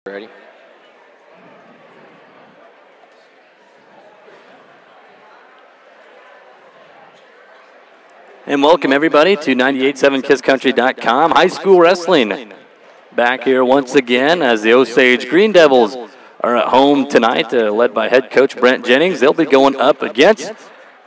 Ready? And welcome everybody to 987kisscountry.com. High school wrestling back here once again as the Osage Green Devils are at home tonight, led by head coach Brent Jennings. They'll be going up against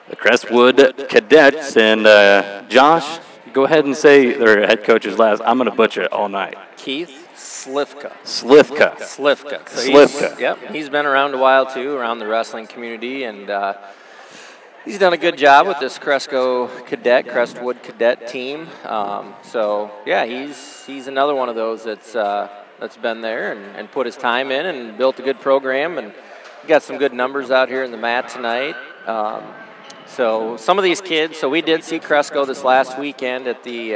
the Crestwood Cadets. And Josh, go ahead and say their head coach's last. I'm going to butcher it all night. Keith Slivka. Slivka. Slivka. So Slivka. Yep, he's been around a while too, around the wrestling community, and he's done a good job with this Crestwood Cadet team. So yeah, he's another one of those that's been there and put his time in and built a good program, and got some good numbers out here in the mat tonight. So some of these kids. So we did see Crestwood this last weekend at the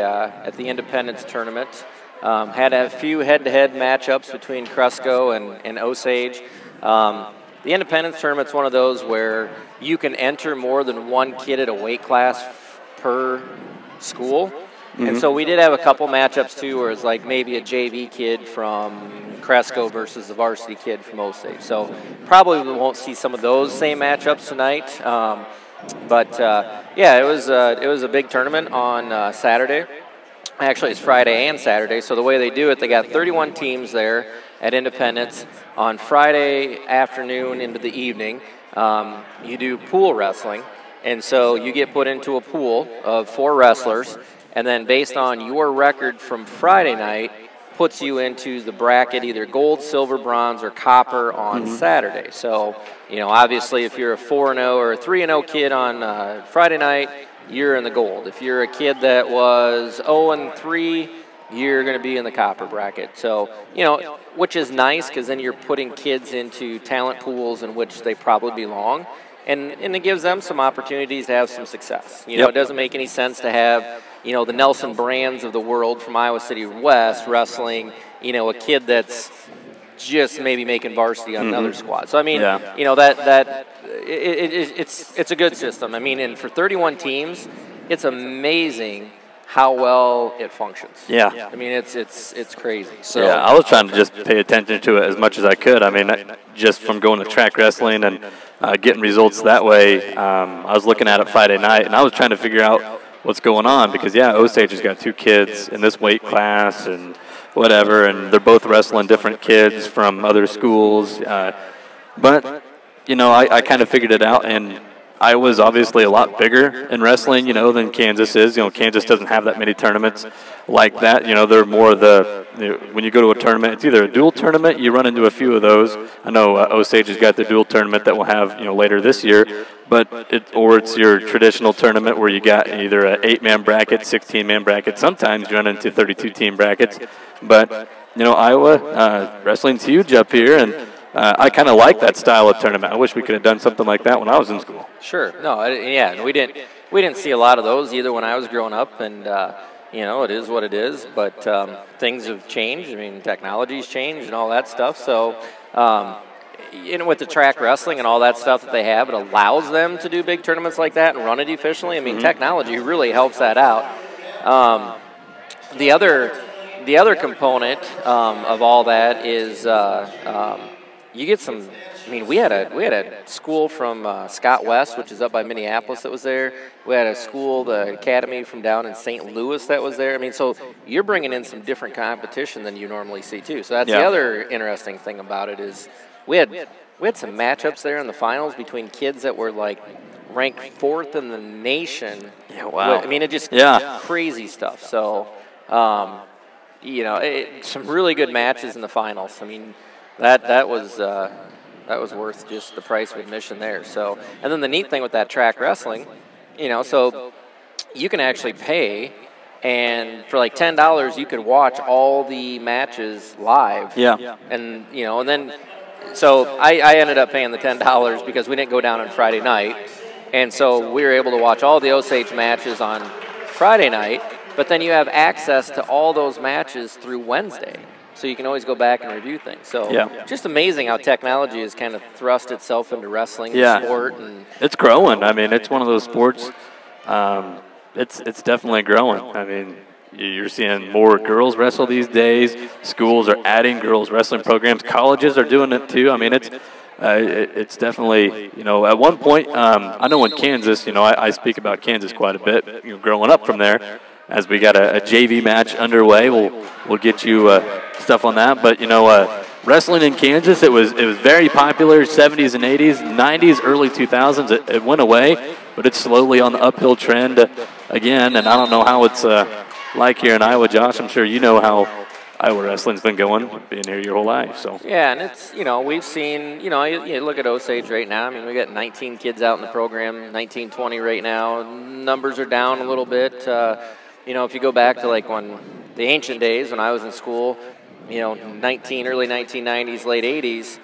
Independence tournament. Had a few head-to-head matchups between Crestwood and Osage. The Independence tournament's one of those where you can enter more than one kid at a weight class per school. And so we did have a couple matchups too, where it's like maybe a JV kid from Crestwood versus the varsity kid from Osage. So probably we won't see some of those same matchups tonight. Yeah, it was a big tournament on Saturday. Actually, it's Friday and Saturday. So the way they do it, they got 31 teams there at Independence. On Friday afternoon into the evening, you do pool wrestling. And so you get put into a pool of 4 wrestlers, and then based on your record from Friday night, puts you into the bracket, either gold, silver, bronze, or copper on Saturday. So, you know, obviously if you're a 4-0 or a 3-0 kid on Friday night, you're in the gold. If you're a kid that was 0-3, you're going to be in the copper bracket. So, you know, which is nice because then you're putting kids into talent pools in which they probably belong. And it gives them some opportunities to have some success. You know, it doesn't make any sense to have, you know, the Nelson Brands of the world from Iowa City West wrestling, you know, a kid that's just maybe making varsity on another squad. So, I mean, you know, it's a good system. I mean, and for 31 teams, it's amazing how well it functions. Yeah. I mean, it's crazy. So yeah, I was trying to just pay attention to it as much as I could. I mean, just from going to track wrestling and getting results that way, I was looking at it Friday night, and I was trying to figure out what's going on because, yeah, Osage has got 2 kids in this weight class and whatever, and they're both wrestling different kids from other schools. But, you know, I kind of figured it out, and Iowa's obviously a lot bigger in wrestling, you know, than Kansas is. You know, Kansas doesn't have that many tournaments like that. You know, they're more when you go to a tournament, it's either a dual tournament, you run into a few of those. I know Osage has got the dual tournament that we'll have, you know, later this year, or it's your traditional tournament where you got either an 8-man bracket, 16-man bracket. Sometimes you run into 32-team brackets. But, you know, Iowa, wrestling's huge up here, and I kind of like that style of tournament. I wish we could have done something like that when I was in school. Sure. No, yeah, and we didn't see a lot of those either when I was growing up, and you know, it is what it is. But things have changed. I mean, technology's changed and all that stuff. So, you know, with the track wrestling and all that stuff that they have, it allows them to do big tournaments like that and run it efficiently. I mean, technology really helps that out. The other component of all that is you get some. I mean, we had a school from Scott West, which is up by Minneapolis, that was there. We had a school, the academy from down in St. Louis, that was there. I mean, so you're bringing in some different competition than you normally see too. So that's the other interesting thing about it is we had some matchups there in the finals between kids that were like ranked 4th in the nation. Yeah, wow. I mean, it just crazy stuff. So, you know, some really good matches in the finals. I mean, that was worth just the price of admission there. So, and then the neat thing with that track wrestling, you know, so you can actually pay, and for like $10, you could watch all the matches live. Yeah. And, you know, and then, so I ended up paying the $10 because we didn't go down on Friday night. And so we were able to watch all the Osage matches on Friday night, but then you have access to all those matches through Wednesday. So you can always go back and review things. So just amazing how technology has kind of thrust itself into wrestling, sport. And it's growing. I mean, it's one of those sports, it's definitely growing. I mean, You're seeing more girls wrestle these days. Schools are adding girls wrestling programs. Colleges are doing it too. I mean, it's definitely, you know, at one point, I know in Kansas, you know, I speak about Kansas quite a bit, you know, growing up from there. As we got a JV match underway, we'll get you stuff on that. But, you know, wrestling in Kansas, it was very popular, 70s and 80s, 90s, early 2000s. It went away, but it's slowly on the uphill trend again. And I don't know how it's like here in Iowa, Josh. I'm sure you know how Iowa wrestling's been going, being here your whole life. So yeah, and it's, you know, we've seen, you know, you look at Osage right now. I mean, we got 19 kids out in the program, 19, 20 right now. Numbers are down a little bit. You know, if you go back to like when the ancient days when I was in school, you know, early 1990s, late 80s,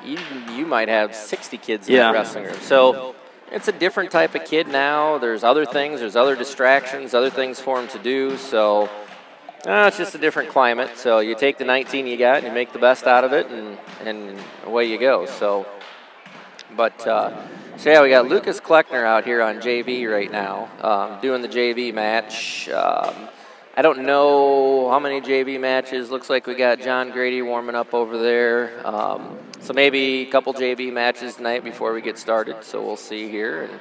you might have 60 kids in the wrestling room. So it's a different type of kid now. There's other things, there's other distractions, other things for them to do. So it's just a different climate. So you take the 19 you got and you make the best out of it, and away you go. So, but so yeah, we got Lucas Kleckner out here on JV right now, doing the JV match. I don't know how many JV matches. Looks like we got John Grady warming up over there. So maybe a couple JV matches tonight before we get started. So we'll see here. And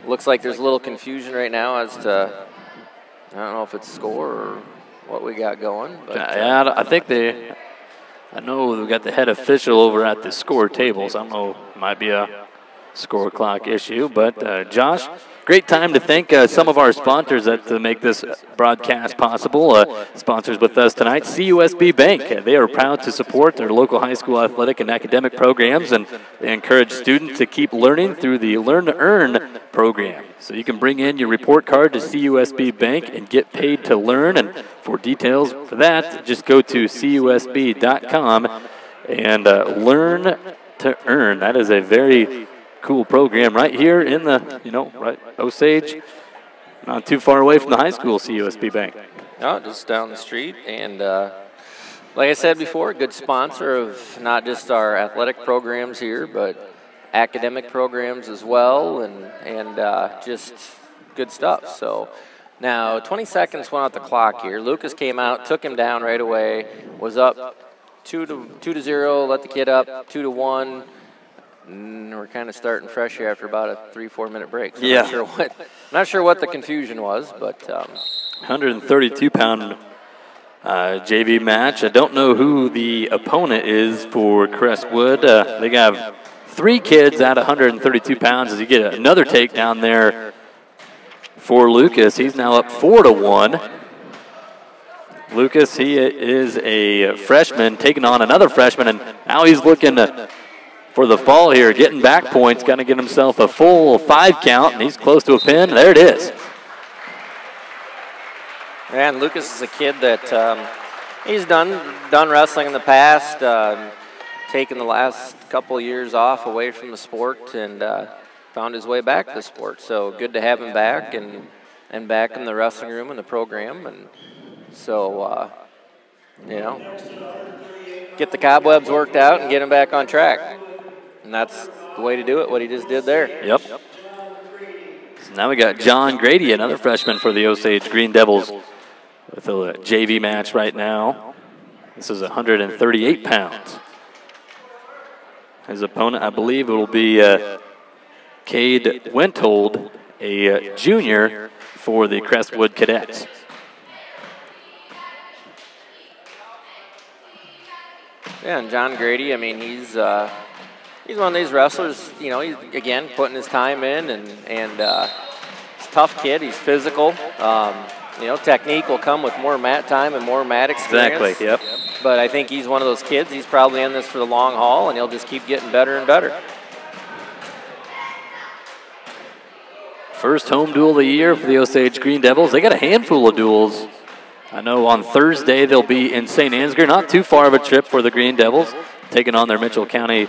looks like there's a little confusion right now as to, I don't know if it's score or what we got going. But, yeah, I think I know we've got the head official over at the score table, so I don't know, it might be a score clock issue. But Josh, great time to thank some of our sponsors that make this broadcast possible. Sponsors with us tonight, CUSB Bank. They are proud to support their local high school athletic and academic programs, and they encourage students to keep learning through the Learn to Earn program. So you can bring in your report card to CUSB Bank and get paid to learn. And for details for that, just go to CUSB.com and learn to earn. That is a very cool program right here in the, you know, right, Osage, not too far away from the high school, CUSB Bank. No, just down the street. And like I said before, good sponsor of not just our athletic programs here, but academic programs as well, and just good stuff. So now 20 seconds went out the clock here. Lucas came out, took him down right away, was up 2-0, let the kid up 2-1. We're kind of starting fresh here after about a 3-4 minute break. So yeah. Not sure what the confusion was, but 132-pound JV match. I don't know who the opponent is for Crestwood. They have 3 kids at 132 pounds. As you get another takedown there for Lucas, he's now up 4-1. Lucas, he is a freshman taking on another freshman, and now he's looking for the fall here, getting back points, going to get himself a full 5 count, and he's close to a pin. There it is. And Lucas is a kid that he's done wrestling in the past, taken the last couple of years off away from the sport, and found his way back to the sport. So good to have him back and back in the wrestling room and the program. And so, you know, get the cobwebs worked out and get him back on track. And that's the way to do it, what he just did there. Yep. So now we got John Grady, another freshman for the Osage Green Devils, with a JV match right now. This is 138 pounds. His opponent, I believe, it will be Cade Wenthold, a junior for the Crestwood Cadets. Yeah, and John Grady, I mean, he's one of these wrestlers, you know, he's, again, putting his time in, and he's a tough kid. He's physical. You know, technique will come with more mat time and more mat experience. Exactly, yep. But I think he's one of those kids. He's probably in this for the long haul, and he'll just keep getting better and better. First home duel of the year for the Osage Green Devils. They got a handful of duels. I know on Thursday they'll be in St. Ansgar, not too far of a trip for the Green Devils, taking on their Mitchell County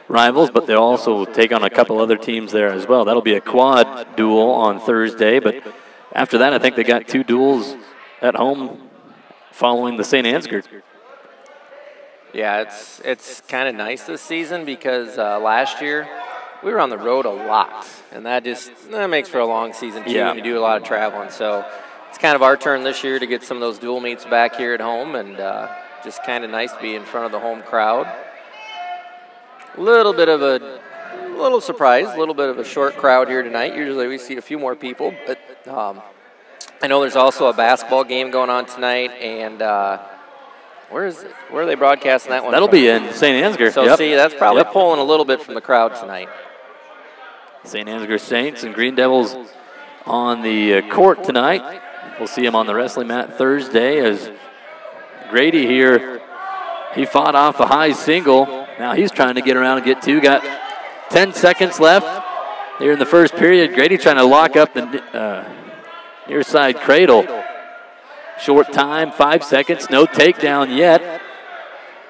rivals, but they'll also take on a couple other teams there as well. That'll be a quad duel on Thursday, but after that I think they got 2 duels at home following the St. Ansgar. Yeah, it's kind of nice this season because last year we were on the road a lot, and that makes for a long season too, and you do a lot of traveling. So it's kind of our turn this year to get some of those dual meets back here at home, and just kind of nice to be in front of the home crowd. A little surprise, a little bit of a short crowd here tonight. Usually we see a few more people, but I know there's also a basketball game going on tonight, and where are they broadcasting that one? That'll be in St. Ansgar. So see, that's probably pulling a little bit from the crowd tonight. St. Ansgar Saints and Green Devils on the court tonight. We'll see him on the wrestling mat Thursday as Grady here, he fought off a high single. Now he's trying to get around and get two. Got 10 seconds left here in the first period. Grady trying to lock up the near side cradle. Short time, 5 seconds, no takedown yet.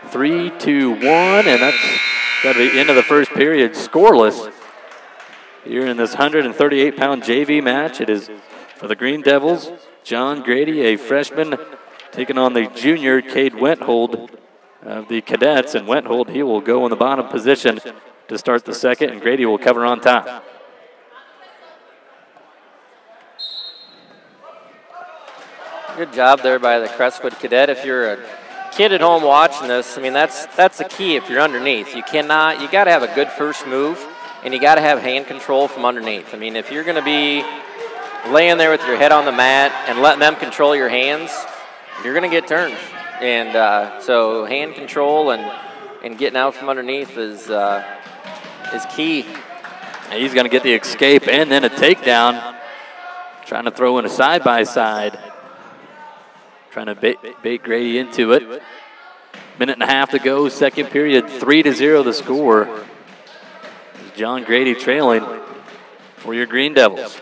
3, 2, 1, and that's got to be the end of the first period, scoreless. Here in this 138-pound JV match, it is for the Green Devils, John Grady, a freshman, taking on the junior Cade Wenthold of the Cadets. And Wenthold, he will go in the bottom position to start the second, and Grady will cover on top. Good job there by the Crestwood Cadet. If you're a kid at home watching this, I mean, that's the key if you're underneath. You got to have a good first move, and you got to have hand control from underneath. I mean, if you're going to be laying there with your head on the mat and letting them control your hands, you're going to get turned. And so hand control and getting out from underneath is key. And he's going to get the escape and then a takedown. Trying to throw in a side-by-side. Trying to bait Grady into it. Minute and a half to go, second period, 3-0 the score. John Grady trailing for your Green Devils.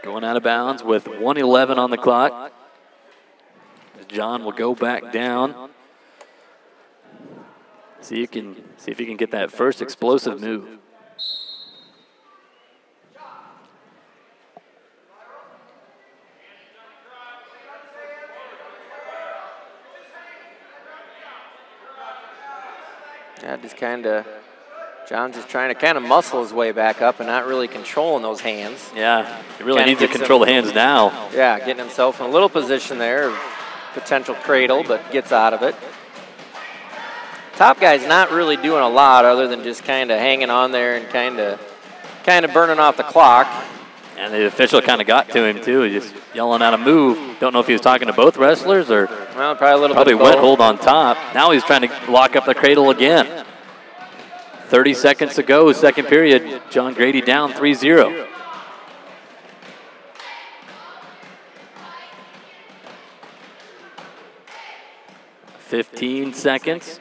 Going out of bounds with 1:11 on the clock. John will go back down. See if he can get that first explosive move. Yeah, John's just trying to kind of muscle his way back up and not really controlling those hands. Yeah, he really needs to control the hands now. Yeah, getting himself in a little position there, potential cradle, but gets out of it. Top guy's not really doing a lot other than just kind of hanging on there and kind of burning off the clock. And the official kind of got to him too, just yelling out a move. Don't know if he was talking to both wrestlers or well, probably a little bit of both. Wenthold on top. Now he's trying to lock up the cradle again. 30 seconds to go, second period. John Grady down 3-0. (15 seconds).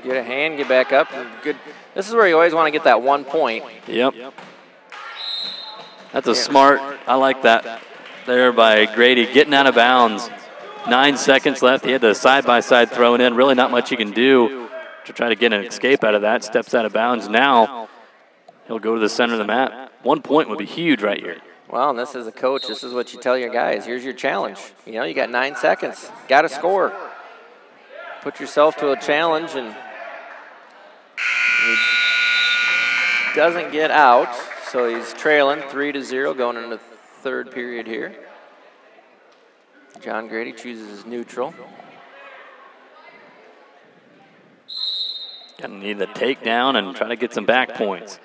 Get a hand, get back up. Good. This is where you always want to get that 1 point. Yep. That's a smart, I like that there by Grady, getting out of bounds. 9 seconds left. He had the side-by-side thrown in. Really not much he can do to try to get an escape out of that. Steps out of bounds now. He'll go to the center of the mat. 1 point would be huge right here. Well, and this is a coach. This is what you tell your guys. Here's your challenge. You know, you got 9 seconds. Got to score. Put yourself to a challenge, and he doesn't get out, so he's trailing 3-0 going into the third period here. John Grady chooses neutral. Gonna need the takedown and try to get some back points.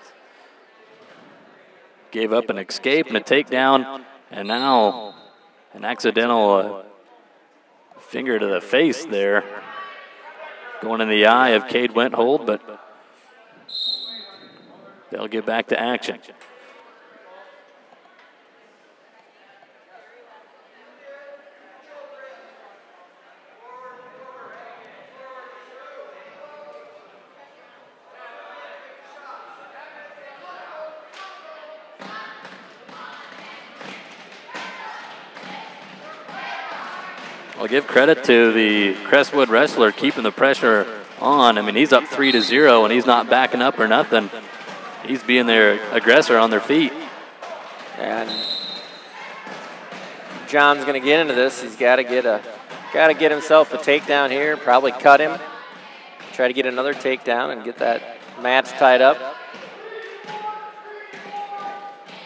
Gave up an escape and a takedown, and now an accidental finger to the face there. Going in the eye of Cade Wenthold, but they'll get back to action. I'll give credit to the Crestwood wrestler keeping the pressure on. I mean, he's up 3-0 and he's not backing up or nothing. He's being their aggressor on their feet. And John's going to get into this. He's got to get a got to get himself a takedown here, probably cut him. Try to get another takedown and get that match tied up.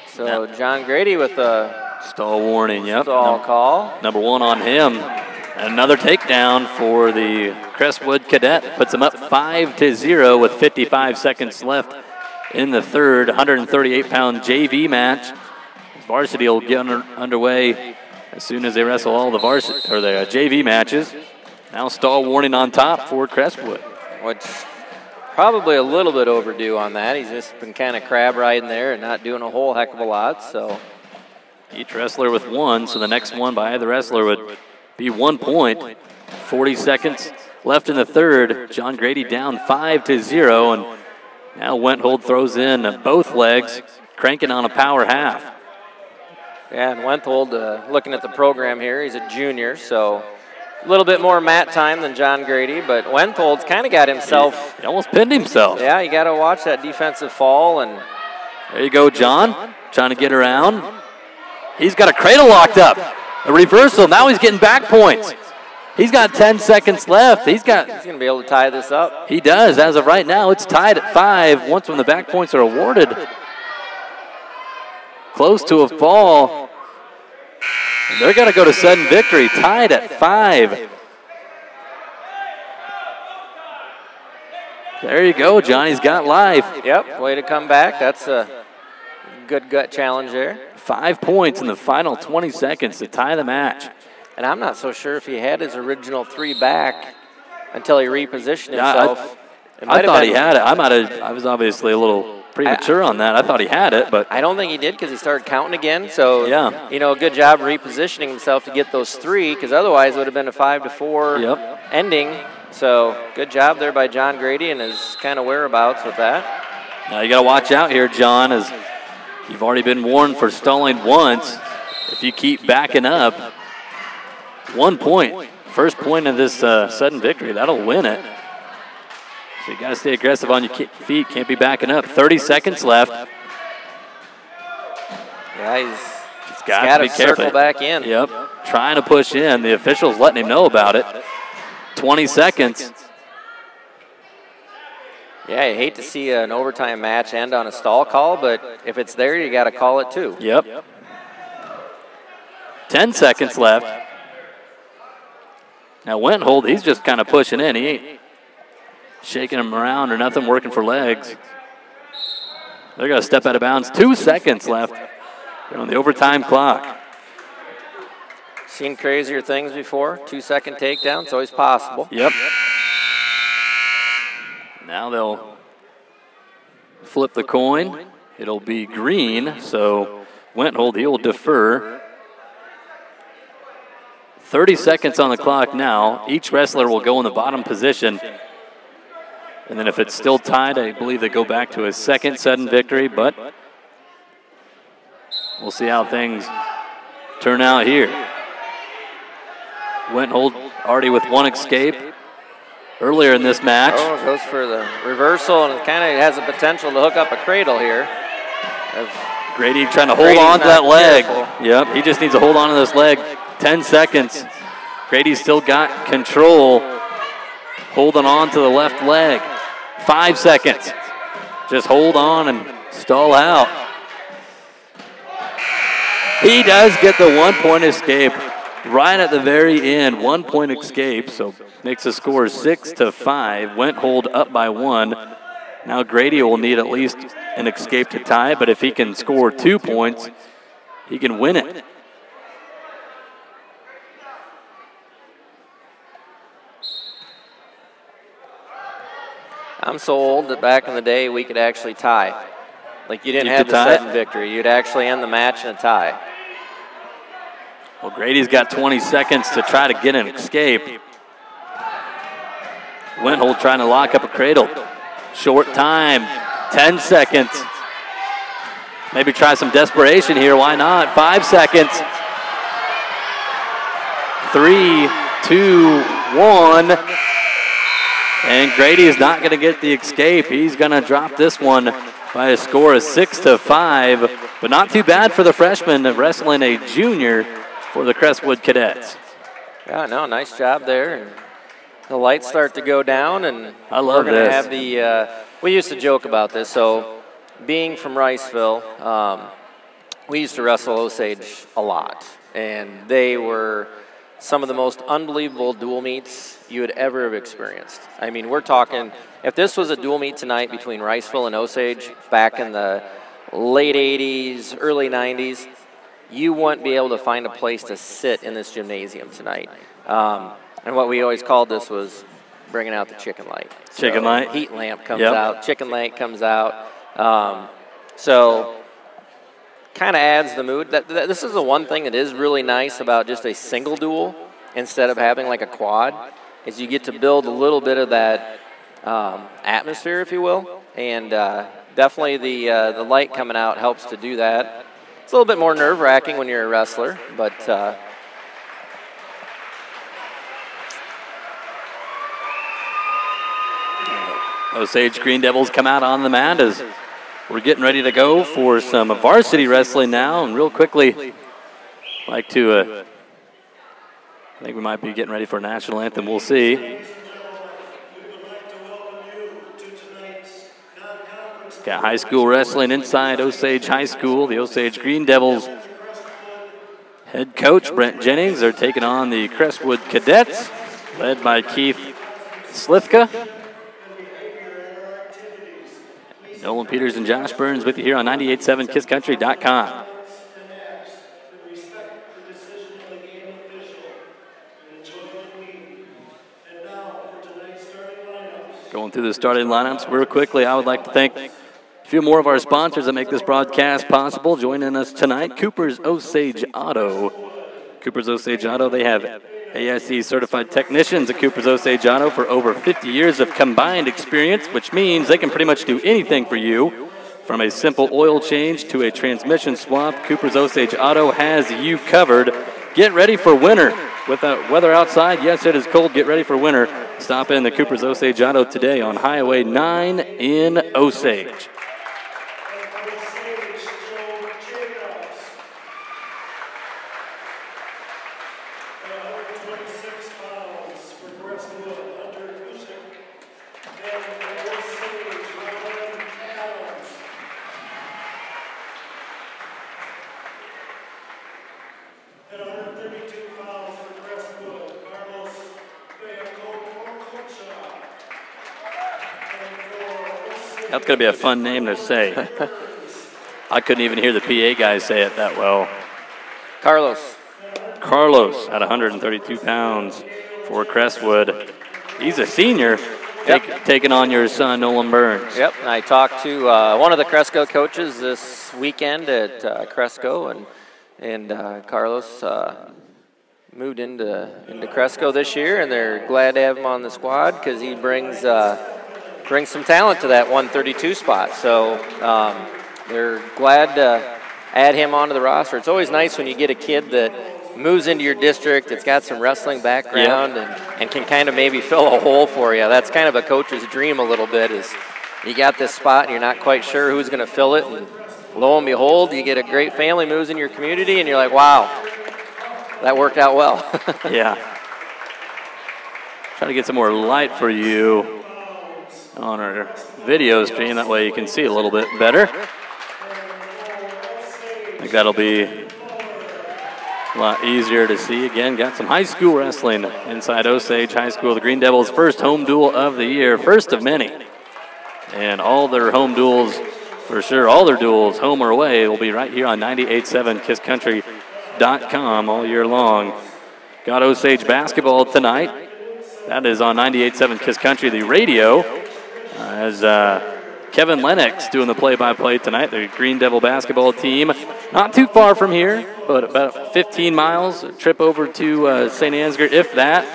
So John Grady with a stall warning, yep. Stall call. Number 1 on him. Another takedown for the Crestwood cadet. Puts him up 5-0 with 55 seconds left in the third. 138-pound JV match. Varsity will get underway as soon as they wrestle all the varsity or the JV matches. Now stall warning on top for Crestwood. Which probably a little bit overdue on that. He's just been kind of crab riding there and not doing a whole heck of a lot. So each wrestler with 1, so the next one by either wrestler would be 1 point. 40 seconds left in the third. John Grady down 5-0, and now Wenthold throws in both legs, cranking on a power half. Yeah, and Wenthold, looking at the program here, he's a junior, so a little bit more mat time than John Grady, but Wenthold's kind of got himself. He almost pinned himself. Yeah, you got to watch that defensive fall. And there you go, John, trying to get around. He's got a cradle locked up. A reversal. Now he's getting back points. He's got 10 seconds left. He's going to be able to tie this up. He does. As of right now, it's tied at 5. Once when the back points are awarded. Close to a fall. They're going to go to sudden victory, tied at 5. There you go, Johnny's got life. Yep, way to come back. That's a good gut challenge there. 5 points in the final 20 seconds to tie the match. And I'm not so sure if he had his original 3 back until he repositioned himself. I thought he had it. I was obviously a little premature on that. I thought he had it, but I don't think he did because he started counting again. So, yeah, you know, good job repositioning himself to get those 3, because otherwise it would have been a 5-4 ending. So, good job there by John Grady and his kind of whereabouts with that. Now you got to watch out here, John, as you've already been warned for stalling once. If you keep backing up, 1 point, first point of this sudden victory, that'll win it. So you got to stay aggressive on your feet. Can't be backing up. 30 seconds left. Yeah, he's got to be careful. Circle back in. Yep, trying to push in. The official's letting him know about it. 20 seconds. Yeah, you hate to see an overtime match end on a stall call, but if it's there, you got to call it too. Yep. 10 seconds left. Now Wenthold, he's just kind of pushing in. He ain't shaking him around or nothing, working for legs. They're going to step out of bounds. 2 seconds left on the overtime clock. Seen crazier things before. 2-second takedown, it's always possible. Yep. Now they'll flip the coin. It'll be green, so Wenthold, he will defer. 30 seconds on the clock now. Each wrestler will go in the bottom position. And then if it's still tied, I believe they go back to a second sudden victory, but we'll see how things turn out here. Wenthold already with 1 escape earlier in this match. Oh, goes for the reversal, and kind of has the potential to hook up a cradle here. Grady trying to hold on to that leg. Yep, he just needs to hold on to this leg. 10 seconds. Grady's still got control. Holding on to the left leg. 5 seconds. Just hold on and stall out. He does get the 1-point escape right at the very end. 1-point escape, so makes the score 6-5. Wenthold up by 1. Now Grady will need at least an escape to tie, but if he can score 2 points, he can win it. I'm so old that back in the day we could actually tie. Like you didn't have the sudden victory. You'd actually end the match in a tie. Well, Grady's got 20 seconds to try to get an escape. Wenthold trying to lock up a cradle. Short time, 10 seconds. Maybe try some desperation here, why not? 5 seconds. 3, 2, 1. And Grady is not going to get the escape. He's going to drop this one by a score of 6-5. But not too bad for the freshman wrestling a junior for the Crestwood Cadets. Yeah, no, nice job there. And the lights start to go down, and I love we're going to this. have the, we used to joke about this. So being from Riceville, we used to wrestle Osage a lot, and they were some of the most unbelievable dual meets you would ever have experienced. I mean, we're talking, if this was a dual meet tonight between Riceville and Osage back in the late 80s, early 90s, you wouldn't be able to find a place to sit in this gymnasium tonight. And what we always called this was bringing out the chicken light. Chicken light. Heat lamp comes out, chicken light comes out. So kind of adds the mood. This is the one thing that is really nice about just a single duel instead of having like a quad, is you get to build a little bit of that atmosphere, if you will. And definitely the light coming out helps to do that. It's a little bit more nerve-wracking when you're a wrestler, but Osage Green Devils come out on the mat as we're getting ready to go for some varsity wrestling now. And real quickly, like to, I think we might be getting ready for a national anthem. We'll see. Got high school wrestling inside Osage High School. The Osage Green Devils head coach Brent Jennings are taking on the Crestwood Cadets, led by Keith Slithka. Nolan Peters and Josh Burns with you here on 98.7 KissCountry.com. Going through the starting lineups real quickly, I would like to thank a few more of our sponsors that make this broadcast possible. Joining us tonight, Cooper's Osage Auto. Cooper's Osage Auto, they have ASE certified technicians at Cooper's Osage Auto for over 50 years of combined experience, which means they can pretty much do anything for you. From a simple oil change to a transmission swap, Cooper's Osage Auto has you covered. Get ready for winter. With the weather outside, yes, it is cold. Get ready for winter. Stop in the Cooper's Osage Auto today on Highway 9 in Osage. That's going to be a fun name to say. I couldn't even hear the PA guys say it that well. Carlos at 132 pounds for Crestwood. He's a senior, taking on your son, Nolan Burns. Yep, and I talked to one of the Cresco coaches this weekend at Cresco, and Carlos moved into Cresco this year, and they're glad to have him on the squad because he brings some talent to that 132 spot. So they're glad to add him onto the roster. It's always nice when you get a kid that moves into your district, that's got some wrestling background, and can kind of maybe fill a hole for you. That's kind of a coach's dream a little bit, is you got this spot and you're not quite sure who's going to fill it, and lo and behold, you get a great family moves in your community, and you're like, wow, that worked out well. Yeah. Trying to get some more light for you on our video stream. That way you can see a little bit better. I think that'll be a lot easier to see. Again, got some high school wrestling inside Osage High School. The Green Devils' first home duel of the year, first of many. And all their home duels, for sure, all their duels, home or away, will be right here on 98.7 KissCountry.com all year long. Got Osage basketball tonight. That is on 98.7 Kiss Country, the radio. As Kevin Lennox doing the play-by-play tonight, the Green Devil basketball team. Not too far from here, but about 15 miles, a trip over to St. Ansgar, if that.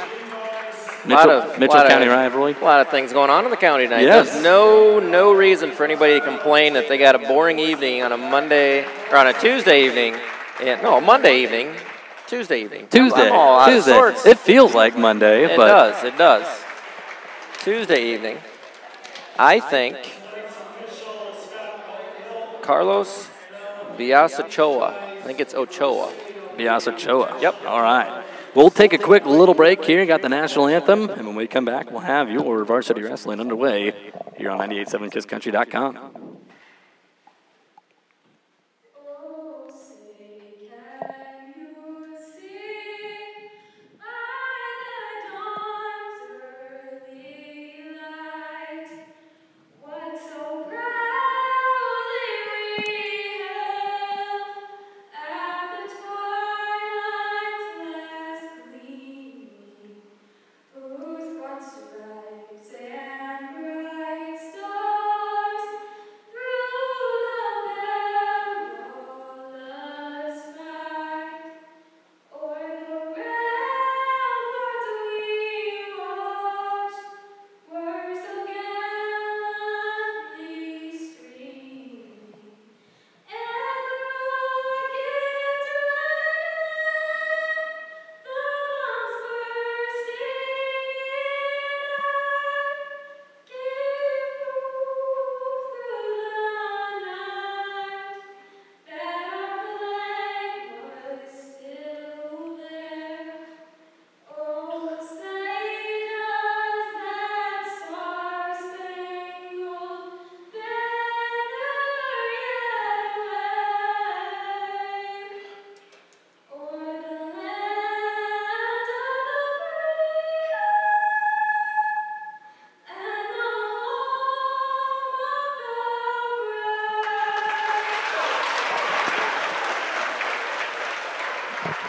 Mitchell County rivalry. A lot of things going on in the county tonight. Yes. There's no reason for anybody to complain that they got a boring evening on a Monday, or on a Tuesday evening. Monday evening. Tuesday evening. Tuesday. I'm all out of sorts. It feels like Monday. It does. Tuesday evening. I think Carlos Biasachoa. I think it's Ochoa. Biasachoa. Yep. All right. We'll take a quick little break here. Got the national anthem, and when we come back, we'll have your varsity wrestling underway here on 98.7kisscountry.com.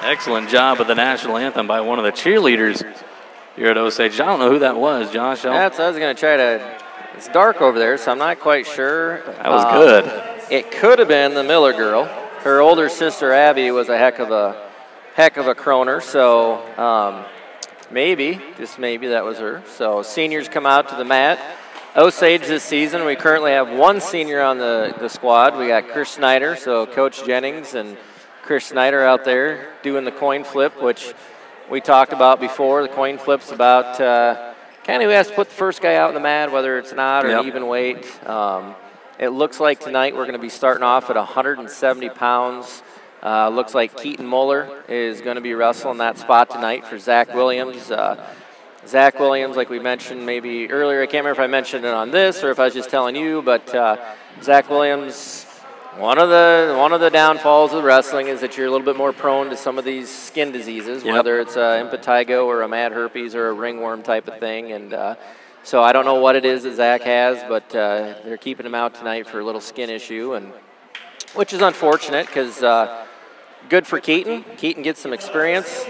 Excellent job of the national anthem by one of the cheerleaders here at Osage. I don't know who that was, Josh. I was going to try to. It's dark over there, so I'm not quite sure. That was good. It could have been the Miller girl. Her older sister Abby was a heck of a croner. So maybe, just maybe, that was her. So seniors come out to the mat. Osage this season, we currently have one senior on the squad. We got Chris Snyder, so Coach Jennings and Chris Snyder out there doing the coin flip, which we talked about before. The coin flip's about kind of who has to put the first guy out in the mat, whether it's an odd or an even weight. It looks like tonight we're going to be starting off at 170 pounds. Looks like Keaton Muller is going to be wrestling that spot tonight for Zach Williams. Zach Williams, like we mentioned maybe earlier, I can't remember if I mentioned it on this or if I was just telling you, but Zach Williams, one of the downfalls of wrestling is that you're a little bit more prone to some of these skin diseases, whether it's impetigo or a mad herpes or a ringworm type of thing. And so I don't know what it is that Zach has, but they're keeping him out tonight for a little skin issue, and which is unfortunate because good for Keaton. Keaton gets some experience.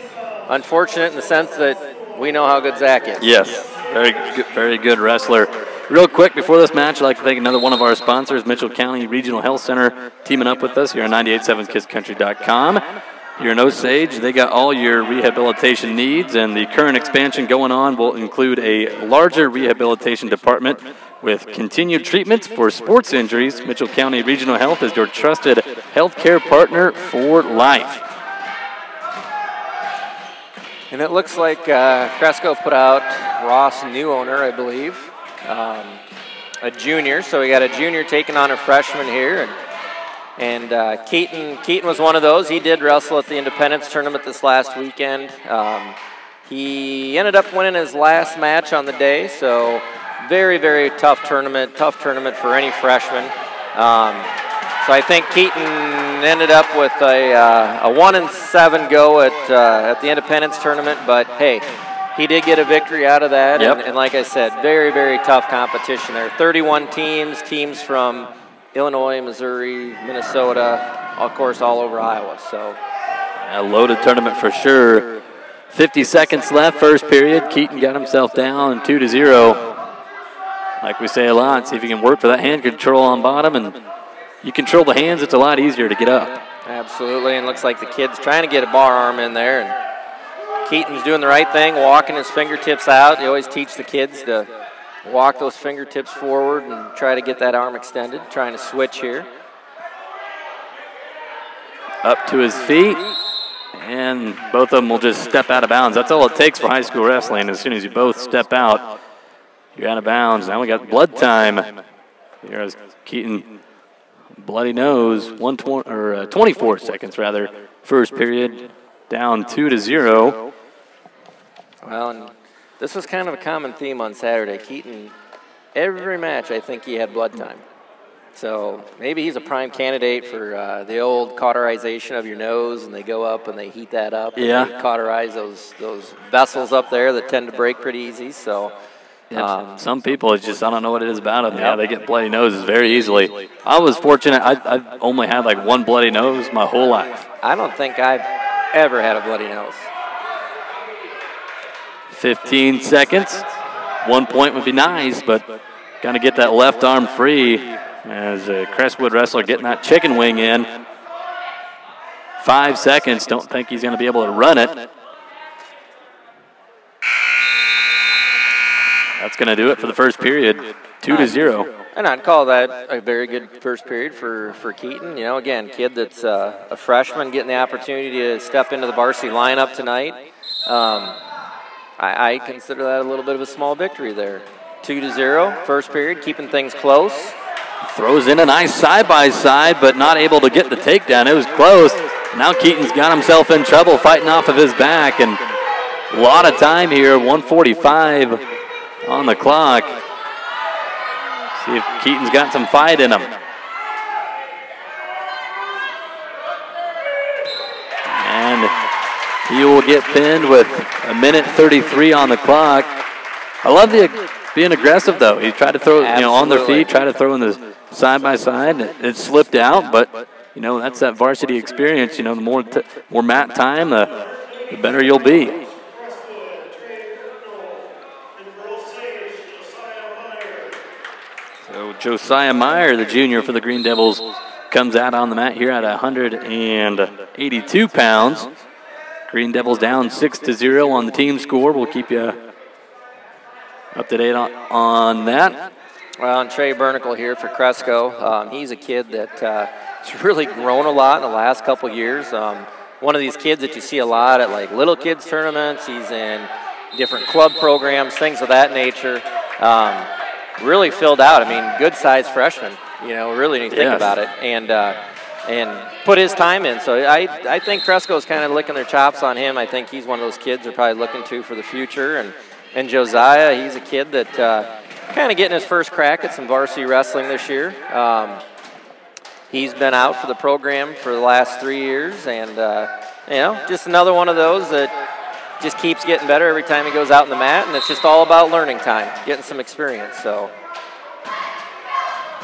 Unfortunate in the sense that we know how good Zach is. Yes, very good wrestler. Real quick, before this match, I'd like to thank another one of our sponsors, Mitchell County Regional Health Center, teaming up with us here on 98.7kisscountry.com. Here in Osage, they got all your rehabilitation needs, and the current expansion going on will include a larger rehabilitation department with continued treatments for sports injuries. Mitchell County Regional Health is your trusted healthcare partner for life. And it looks like Cresco put out Ross, new owner, I believe. A junior, so we got a junior taking on a freshman here, and Keaton was one of those. He did wrestle at the Independence tournament this last weekend. He ended up winning his last match on the day, so very tough tournament for any freshman. So I think Keaton ended up with a 1-7 go at the Independence tournament, but hey, he did get a victory out of that, and like I said, very tough competition there. 31 teams from Illinois, Missouri, Minnesota, of course, all over Iowa. So a loaded tournament for sure. 50 seconds left, first period. Keaton got himself down 2-0. Like we say a lot, see if you can work for that hand control on bottom, and you control the hands, it's a lot easier to get up. Absolutely, and looks like the kid's trying to get a bar arm in there, and Keaton's doing the right thing, walking his fingertips out. They always teach the kids to walk those fingertips forward and try to get that arm extended, trying to switch here. Up to his feet, and both of them will just step out of bounds. That's all it takes for high school wrestling. As soon as you both step out, you're out of bounds. Now we got blood time. Here's Keaton, bloody nose, 24 seconds rather, first period, down 2-0. Well, and this was kind of a common theme on Saturday. Keaton, every match, I think he had blood time. So maybe he's a prime candidate for the old cauterization of your nose, and they go up and they heat that up. Yeah. And they cauterize those vessels up there that tend to break pretty easy. So some people, it's just, I don't know what it is about them. Yeah, they get bloody noses very easily. I was fortunate. I've only had like one bloody nose my whole life. I don't think I've ever had a bloody nose. 15 seconds. 1 point would be nice, but got to get that left arm free as a Crestwood wrestler getting that chicken wing in. 5 seconds. Don't think he's going to be able to run it. That's going to do it for the first period. 2-0. And I'd call that a very good first period for Keaton. You know, again, kid that's a freshman getting the opportunity to step into the varsity lineup tonight. I consider that a little bit of a small victory there. 2-0, first period, keeping things close. Throws in a nice side-by-side, but not able to get the takedown. It was close. Now Keaton's got himself in trouble fighting off of his back, and a lot of time here, 1:45 on the clock. See if Keaton's got some fight in him. And he will get pinned with 1:33 on the clock. I love being aggressive, though. He tried to throw, on their feet, try to throw in the side-by-side. It slipped out, but, that's that varsity experience. The more mat time, the better you'll be. So Josiah Meyer, the junior for the Green Devils, comes out on the mat here at 182 pounds. Green Devils down 6-0 on the team score. We'll keep you up to date on that. Well, and Trey Bernicle here for Cresco. He's a kid that has really grown a lot in the last couple years. One of these kids that you see a lot at like little kids tournaments. He's in different club programs, things of that nature. Really filled out. I mean, good-sized freshman, really when you think about it. And put his time in. So I think Cresco's kind of licking their chops on him. I think he's one of those kids they're probably looking to for the future. And Josiah, he's a kid that kind of getting his first crack at some varsity wrestling this year. He's been out for the program for the last 3 years, and just another one of those that just keeps getting better every time he goes out in the mat, and it's just all about learning time, getting some experience. So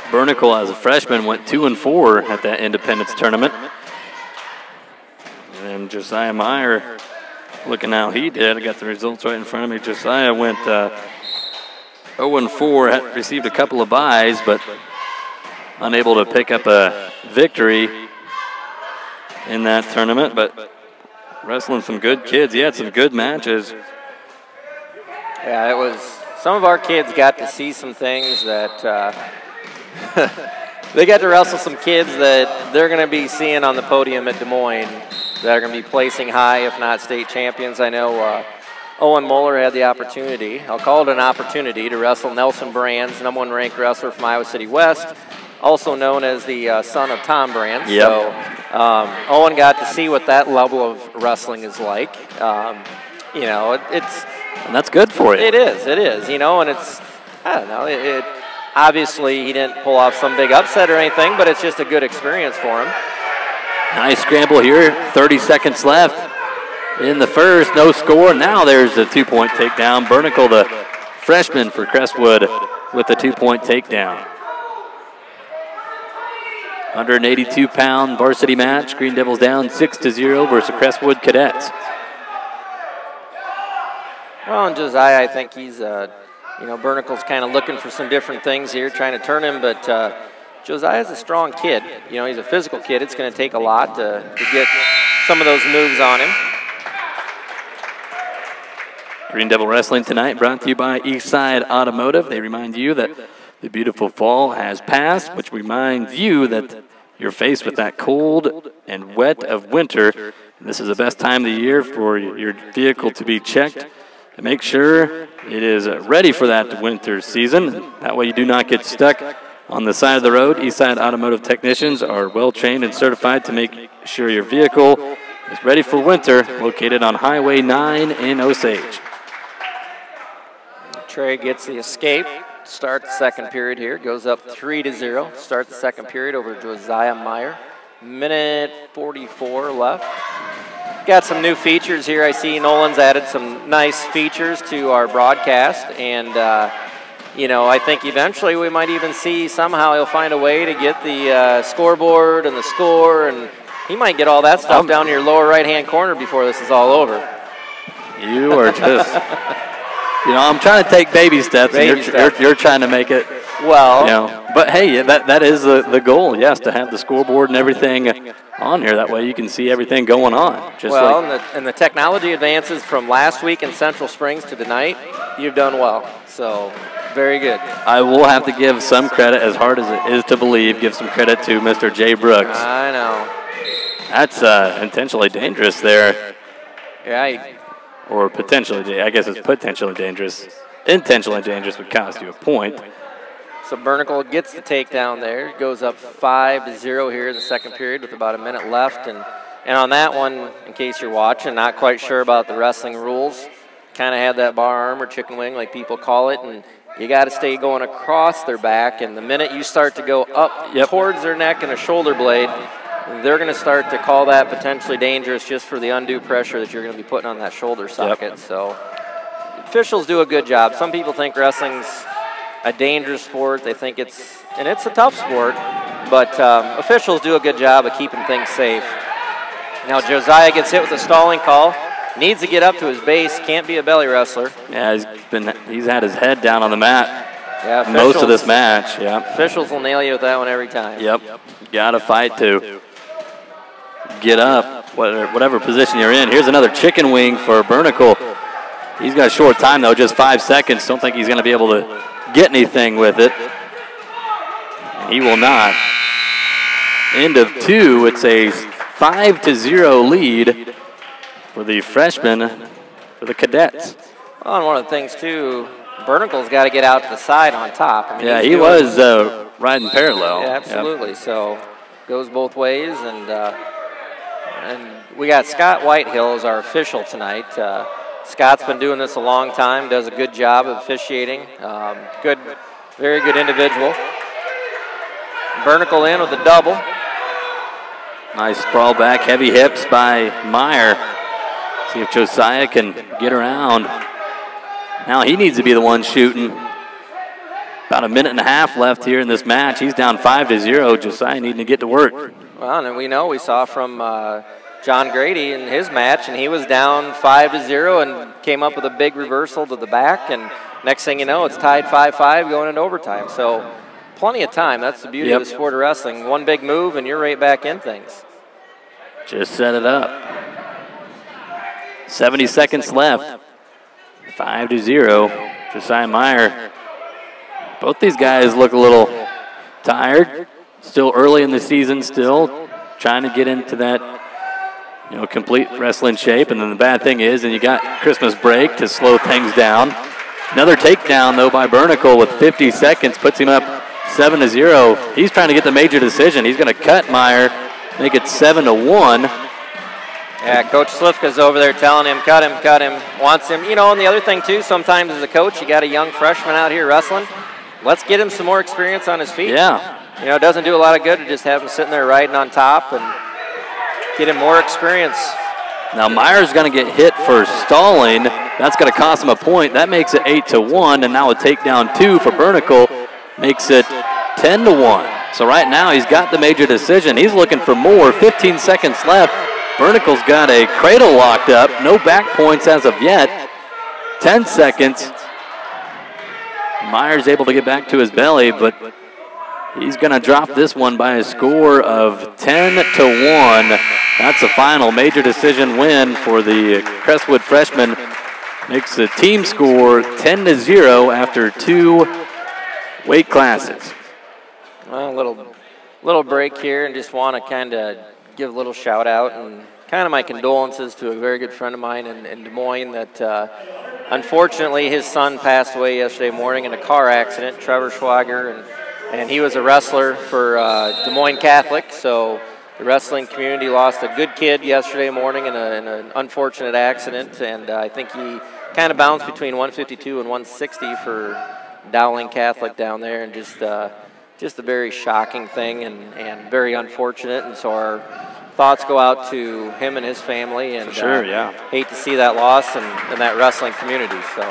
Bernicle, as a freshman, went 2-4 at that Independence tournament. And Josiah Meyer, looking how he did. I got the results right in front of me. Josiah went 0-4, received a couple of byes, but unable to pick up a victory in that tournament. But wrestling some good kids. He had some good matches. Yeah, it was. Some of our kids got to see some things that they got to wrestle some kids that they're going to be seeing on the podium at Des Moines that are going to be placing high, if not state champions. I know Owen Moeller had the opportunity, I'll call it an opportunity, to wrestle Nelson Brands, #1 ranked wrestler from Iowa City West, also known as the son of Tom Brands. Yep. So Owen got to see what that level of wrestling is like. It's and that's good for you. It is, and it's, I don't know, obviously he didn't pull off some big upset or anything, but it's just a good experience for him. Nice scramble here, 30 seconds left in the first, no score. Now there's a 2-point takedown. Bernicle, the freshman for Crestwood, with the 2-point takedown. 182-pound varsity match. Green Devils down 6-0 versus Crestwood Cadets. Well, and Josiah, I think he's, Bernicle's kind of looking for some different things here, trying to turn him, but Josiah's a strong kid. He's a physical kid. It's going to take a lot to get some of those moves on him. Green Devil Wrestling tonight brought to you by Eastside Automotive. They remind you that the beautiful fall has passed, which reminds you that you're faced with that cold and wet of winter. And this is the best time of the year for your vehicle to be checked and make sure it is ready for that winter season. That way you do not get stuck on the side of the road. Eastside Automotive technicians are well trained and certified to make sure your vehicle is ready for winter, located on Highway 9 in Osage. Trey gets the escape. Start the second period here. Goes up 3-0. Start the second period over Josiah Meyer. Minute 44 left. Got some new features here. I see Nolan's added some nice features to our broadcast, and you know, I think eventually we might even see somehow he'll find a way to get the scoreboard and the score, and he might get all that stuff down to your lower right-hand corner before this is all over. You are just, you know, I'm trying to take baby steps, and you're trying to make it. Well, you know, but hey, that is the goal, yes, to have the scoreboard and everything on here. That way you can see everything going on. And the technology advances from last week in Central Springs to tonight, you've done well. So, very good. I will have to give some credit, as hard as it is to believe, give some credit to Mr. Jay Brooks. I know. That's intentionally dangerous there. Yeah. Or potentially, I guess it's potentially dangerous. Intentionally dangerous would cost you a point. So Bernicle gets the takedown there. Goes up 5-0 here in the second period with about a minute left. And on that one, in case you're watching, not quite sure about the wrestling rules, kind of had that bar arm or chicken wing like people call it, and you got to stay going across their back. And the minute you start to go up towards their neck and a shoulder blade, they're going to start to call that potentially dangerous just for the undue pressure that you're going to be putting on that shoulder socket. So officials do a good job. Some people think wrestling's a dangerous sport. They think it's a tough sport, but officials do a good job of keeping things safe. Now Josiah gets hit with a stalling call. Needs to get up to his base. Can't be a belly wrestler. Yeah, he's had his head down on the mat. Yeah, most of this match. Yeah, officials will nail you with that one every time. Yep, got to fight to get up, whatever position you're in. Here's another chicken wing for Bernicle. He's got a short time though, just 5 seconds. Don't think he's going to be able to get anything with it. He will not. End of two. It's a 5-0 lead for the freshmen, for the cadets. Well, and one of the things too, Bernicle's got to get out to the side on top. I mean, yeah, he was riding parallel. Yeah, absolutely. Yep. So goes both ways, and we got Scott Whitehill as our official tonight. Scott's been doing this a long time, does a good job of officiating. Very good individual. Bernicle in with a double. Nice sprawl back, heavy hips by Meyer. See if Josiah can get around. Now he needs to be the one shooting. About a minute and a half left here in this match. He's down 5-0. Josiah needing to get to work. Well, and we saw from John Grady in his match, and he was down 5-0 and came up with a big reversal to the back, and next thing you know, it's tied 5-5 going into overtime. So plenty of time. That's the beauty of the sport of wrestling. One big move, and you're right back in things. Just set it up. 70 seconds left. 5-0. Josiah Meyer. Both these guys look a little tired. Still early in the season, still trying to get into that, complete wrestling shape. And then the bad thing is, and you got Christmas break to slow things down. Another takedown, though, by Bernicle with 50 seconds, puts him up 7-0. He's trying to get the major decision. He's going to cut Meyer, make it 7-1. Yeah, Coach Slifka's over there telling him, cut him, wants him. And the other thing, too, sometimes as a coach, you got a young freshman out here wrestling. Let's get him some more experience on his feet. Yeah. It doesn't do a lot of good to just have him sitting there riding on top and get him more experience. Now Meyer's going to get hit for stalling. That's going to cost him a point. That makes it 8-1, and now a takedown 2 for Bernicle makes it 10-1. So right now he's got the major decision. He's looking for more. 15 seconds left. Bernicle's got a cradle locked up. No back points as of yet. 10 seconds. Meyer's able to get back to his belly, but he's going to drop this one by a score of 10-1. That's a final major decision win for the Crestwood freshman. Makes the team score 10-0 after 2 weight classes. Well, a little break here, and just want to kind of give a little shout out and kind of my condolences to a very good friend of mine in Des Moines that unfortunately his son passed away yesterday morning in a car accident, Trevor Schwager, and he was a wrestler for Des Moines Catholic, so the wrestling community lost a good kid yesterday morning in an unfortunate accident, and I think he kind of bounced between 152 and 160 for Dowling Catholic down there, and just a very shocking thing and very unfortunate. And so our thoughts go out to him and his family, and sure, hate to see that loss in that wrestling community. So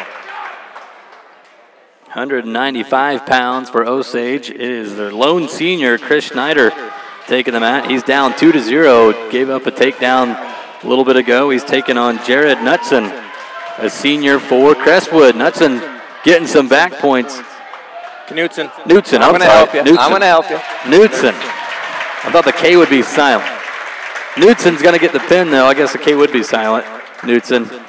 195 pounds for Osage. It is their lone senior, Chris Schneider, taking the mat. He's down 2-0. Gave up a takedown a little bit ago. He's taking on Jared Knutson, a senior for Crestwood. Knutson getting some back points. Knutson, I'm going to help you. I'm going to help you. Knutson. I thought the K would be silent. Knutson's going to get the pin, though. I guess the K would be silent. Knutson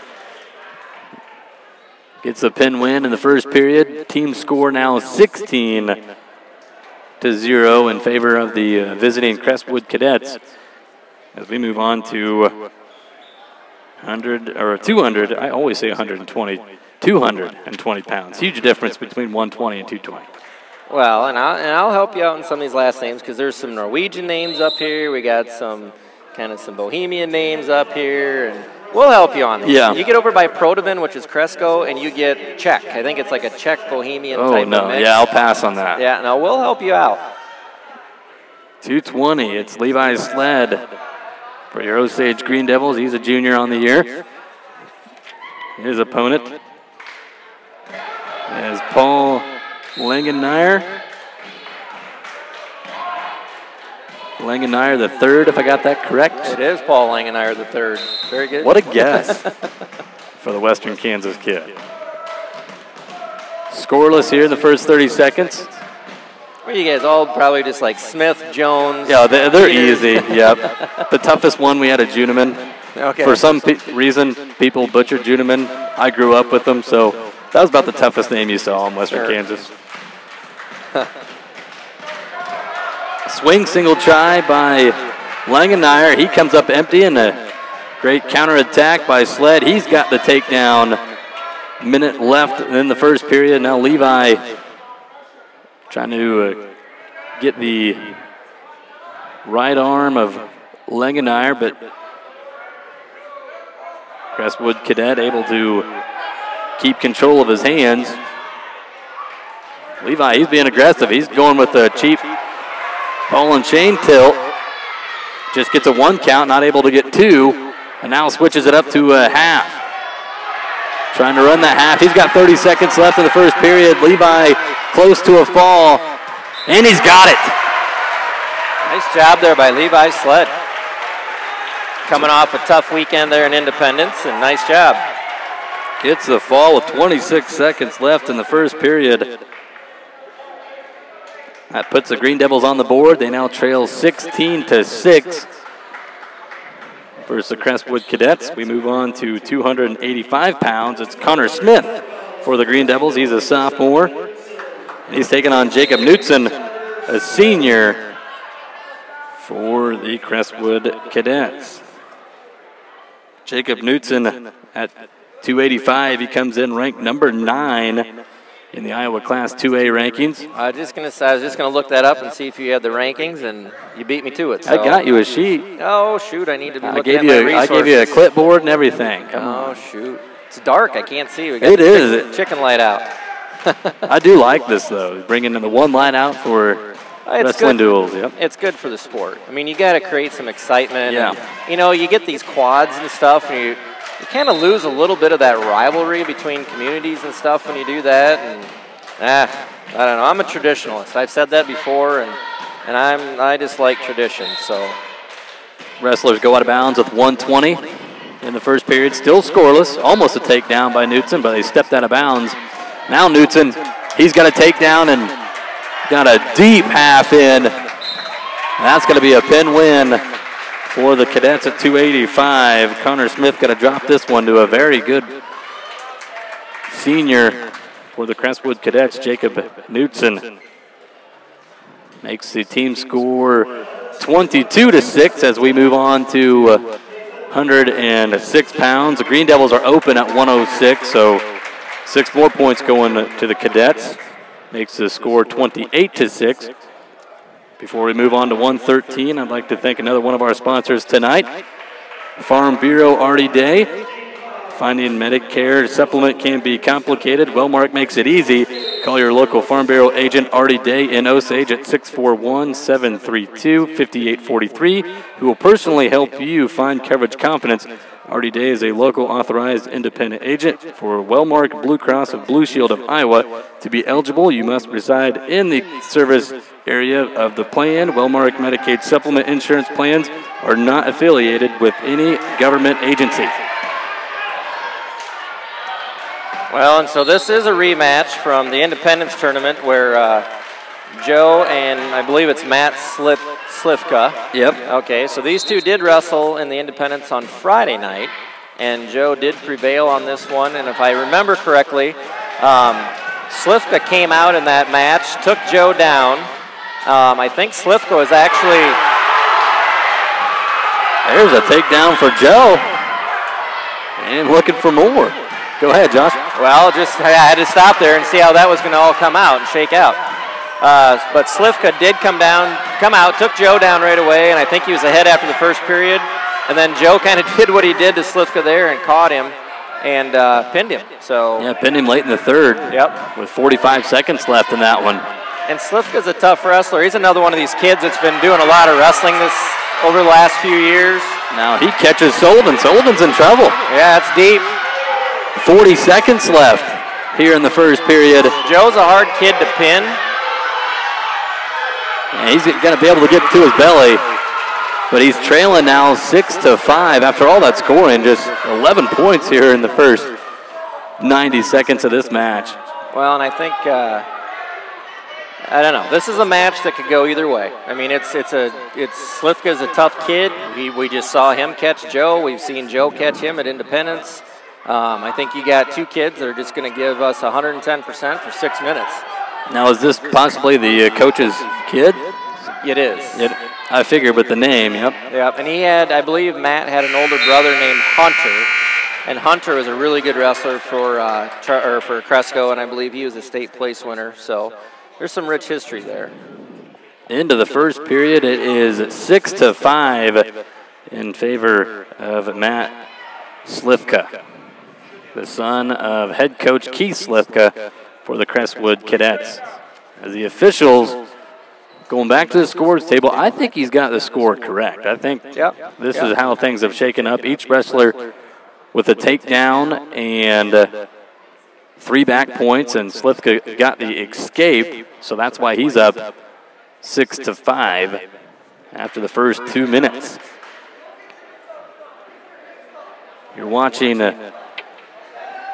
gets a pin win in the first period. Team score now 16-0 in favor of the visiting Crestwood Cadets. As we move on to 200, I always say 120, 220 pounds. Huge difference between 120 and 220. Well, and I'll help you out in some of these last names, because there's some Norwegian names up here. We got some Bohemian names up here, and we'll help you on these. Yeah. You get over by Prodovan, which is Cresco, and you get Czech. I think it's like a Czech Bohemian type of mix. Yeah, I'll pass on that. Yeah, no, we'll help you out. 220, it's Levi Sled for your Osage Green Devils. He's a junior on the year. His opponent is Paul Langenmeyer. Langenmeyer the third, if I got that correct. It is Paul Langenmeyer the third. Very good. What a guess for the Western Kansas kid. Scoreless here in the first 30 seconds. Well, you guys all probably just like Smith, Jones. Yeah, they're easy. Yep. The toughest one, we had a Juneman. Okay. For some reason, people butchered Juneman. I grew up with them, so that was about the toughest name you saw in Western Kansas. Swing single try by Langenmeyer. He comes up empty, and a great counterattack by Sled. He's got the takedown. Minute left in the first period. Now Levi trying to get the right arm of Langenmeyer, but Crestwood Cadet able to keep control of his hands. Levi, he's being aggressive. He's going with a cheap ball and chain tilt. Just gets a 1 count, not able to get 2, and now switches it up to a half. Trying to run that half. He's got 30 seconds left in the first period. Levi close to a fall, and he's got it. Nice job there by Levi Sled. Coming off a tough weekend there in Independence, and nice job. Gets the fall with 26 seconds left in the first period. That puts the Green Devils on the board. They now trail 16-6 versus the Crestwood Cadets. We move on to 285 pounds. It's Connor Smith for the Green Devils. He's a sophomore. And he's taking on Jacob Knutson, a senior for the Crestwood Cadets. Jacob Knutson at 285. He comes in ranked number 9 in the Iowa Class 2A rankings. I was just going to look that up and see if you had the rankings, and you beat me to it. So. I got you a sheet. Oh, shoot, I need to be looking at my resources. I gave you a clipboard and everything. Come on. Shoot. It's dark. I can't see. We got it is. Chicken light out. I do like this, though, bringing in the one light out for wrestling duels. Yep. It's good for the sport. I mean, you got to create some excitement. Yeah. And, you get these quads and stuff, and you kind of lose a little bit of that rivalry between communities and stuff when you do that. And I don't know. I'm a traditionalist. I've said that before, and I just like tradition. So wrestlers go out of bounds with 120 in the first period. Still scoreless. Almost a takedown by Knutson, but they stepped out of bounds. Now Knutson, he's got a takedown and got a deep half in. That's going to be a pin win for the Cadets at 285. Connor Smith got to drop this one to a very good senior for the Crestwood Cadets, Jacob Knutson. Makes the team score 22-6 as we move on to 106 pounds. The Green Devils are open at 106, so 6 more points going to the Cadets. Makes the score 28-6. Before we move on to 113, I'd like to thank another one of our sponsors tonight, Farm Bureau Artie Day. Finding Medicare supplement can be complicated. Wellmark makes it easy. Call your local Farm Bureau agent, Artie Day in Osage, at 641-732-5843, who will personally help you find coverage confidence. Artie Day is a local authorized independent agent for Wellmark Blue Cross of Blue Shield of Iowa. To be eligible, you must reside in the service area of the plan. Wellmark Medicaid supplement insurance plans are not affiliated with any government agency. Well, and so this is a rematch from the Independence Tournament where Joe and I believe it's Matt Slivka. Yep. Okay, so these two did wrestle in the Independence on Friday night, and Joe did prevail on this one. And if I remember correctly, Slivka came out in that match, took Joe down. I think Slivka was actually... There's a takedown for Joe. And looking for more. Go ahead, Josh. Well, I had to stop there and see how that was going to all come out and shake out. But Slivka did come out, took Joe down right away, and I think he was ahead after the first period. And then Joe kind of did what he did to Slivka there and caught him and pinned him. So yeah, pinned him late in the third. Yep. With 45 seconds left in that one. And Slivka's a tough wrestler. He's another one of these kids that's been doing a lot of wrestling over the last few years. Now he catches Sullivan. Sullivan's in trouble. Yeah, it's deep. 40 seconds left here in the first period. Joe's a hard kid to pin. And he's going to be able to get to his belly, but he's trailing now 6-5. After all that scoring, just 11 points here in the first 90 seconds of this match. Well, and I think, I don't know. This is a match that could go either way. I mean, Slivka's a tough kid. We just saw him catch Joe. We've seen Joe catch him at Independence. I think you got two kids that are just going to give us 110% for 6 minutes. Now, is this possibly the coach's kid? It is. I figured with the name, yep. Yep, and I believe Matt had an older brother named Hunter, and Hunter was a really good wrestler for Cresco, and I believe he was a state place winner, so there's some rich history there. Into the first period, it is 6-5 in favor of Matt Slivka, the son of head coach Keith Slivka for the Crestwood Cadets. As the officials going back to the scores table, I think he's got the score correct. I think this is how things have shaken up. Each wrestler with a takedown and 3 back points, and Slivka got the escape, so that's why he's up 6-5 after the first 2 minutes. You're watching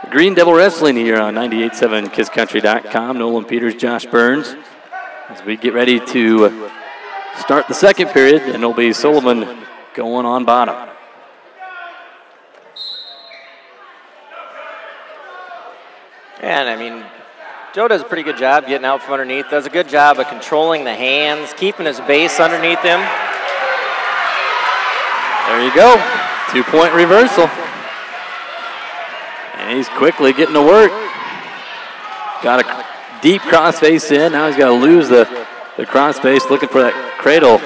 Green Devil Wrestling here on 98.7 KissCountry.com. Nolan Peters, Josh Burns. As we get ready to start the second period, and it'll be Sullivan going on bottom. And I mean, Joe does a pretty good job getting out from underneath. Does a good job of controlling the hands, keeping his base underneath him. There you go. 2-point reversal. And he's quickly getting to work. Got a deep crossface in. Now he's got to lose the crossface, looking for that cradle.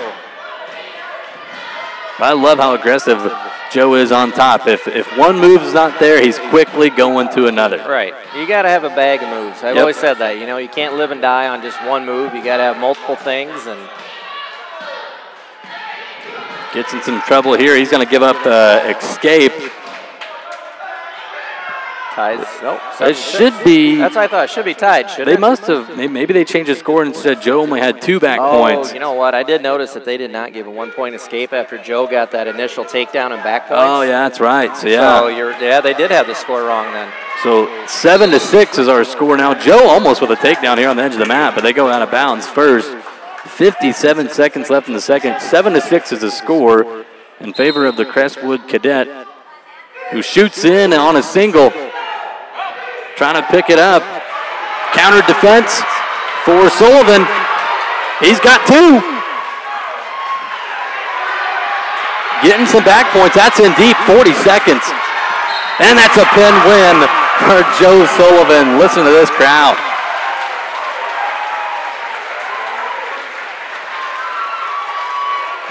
But I love how aggressive Joe is on top. If one move's not there, he's quickly going to another. Right. You got to have a bag of moves. I've always said that. You know, you can't live and die on just one move. You got to have multiple things. And gets in some trouble here. He's going to give up the escape. Ties. Nope. It should be. That's what I thought. It should be tied, shouldn't it? They must have. Maybe they changed the score and said Joe only had 2 back points. Oh, you know what? I did notice that they did not give a 1-point escape after Joe got that initial takedown and back points. Oh, yeah, that's right. So, yeah. So, they did have the score wrong then. So, 7-6 is our score now. Joe almost with a takedown here on the edge of the mat, but they go out of bounds first. 57 seconds left in the second. 7-6 is the score in favor of the Crestwood Cadet, who shoots in on a single. Trying to pick it up. Counter defense for Sullivan. He's got 2. Getting some back points. That's in deep, 40 seconds. And that's a pin win for Joe Sullivan. Listen to this crowd.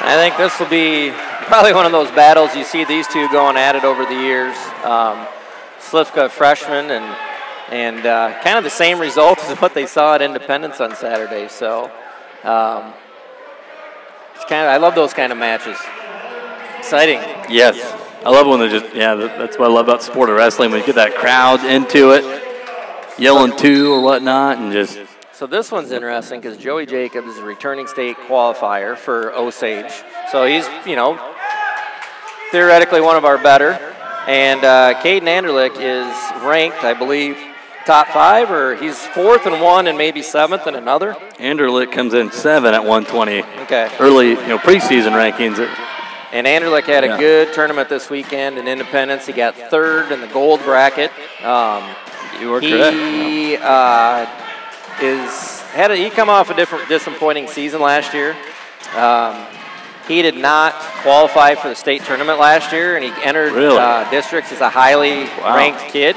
I think this will be probably one of those battles you see these two going at it over the years. Slivka freshman, and kind of the same result as what they saw at Independence on Saturday. So it's I love those kind of matches. Exciting. Yes. I love when they that's what I love about the sport of wrestling, when you get that crowd into it, yelling too or whatnot, and just. So this one's interesting because Joey Jacobs is a returning state qualifier for Osage. So he's, theoretically one of our better. And Caden Anderlich is ranked, I believe, top 5, or he's 4th in one and maybe 7th in another. Anderlich comes in 7 at 120. Okay. Early, preseason rankings. And Anderlich had a good tournament this weekend in Independence. He got 3rd in the gold bracket. You were correct. He come off a disappointing season last year. He did not qualify for the state tournament last year, and he entered districts as a highly ranked kid.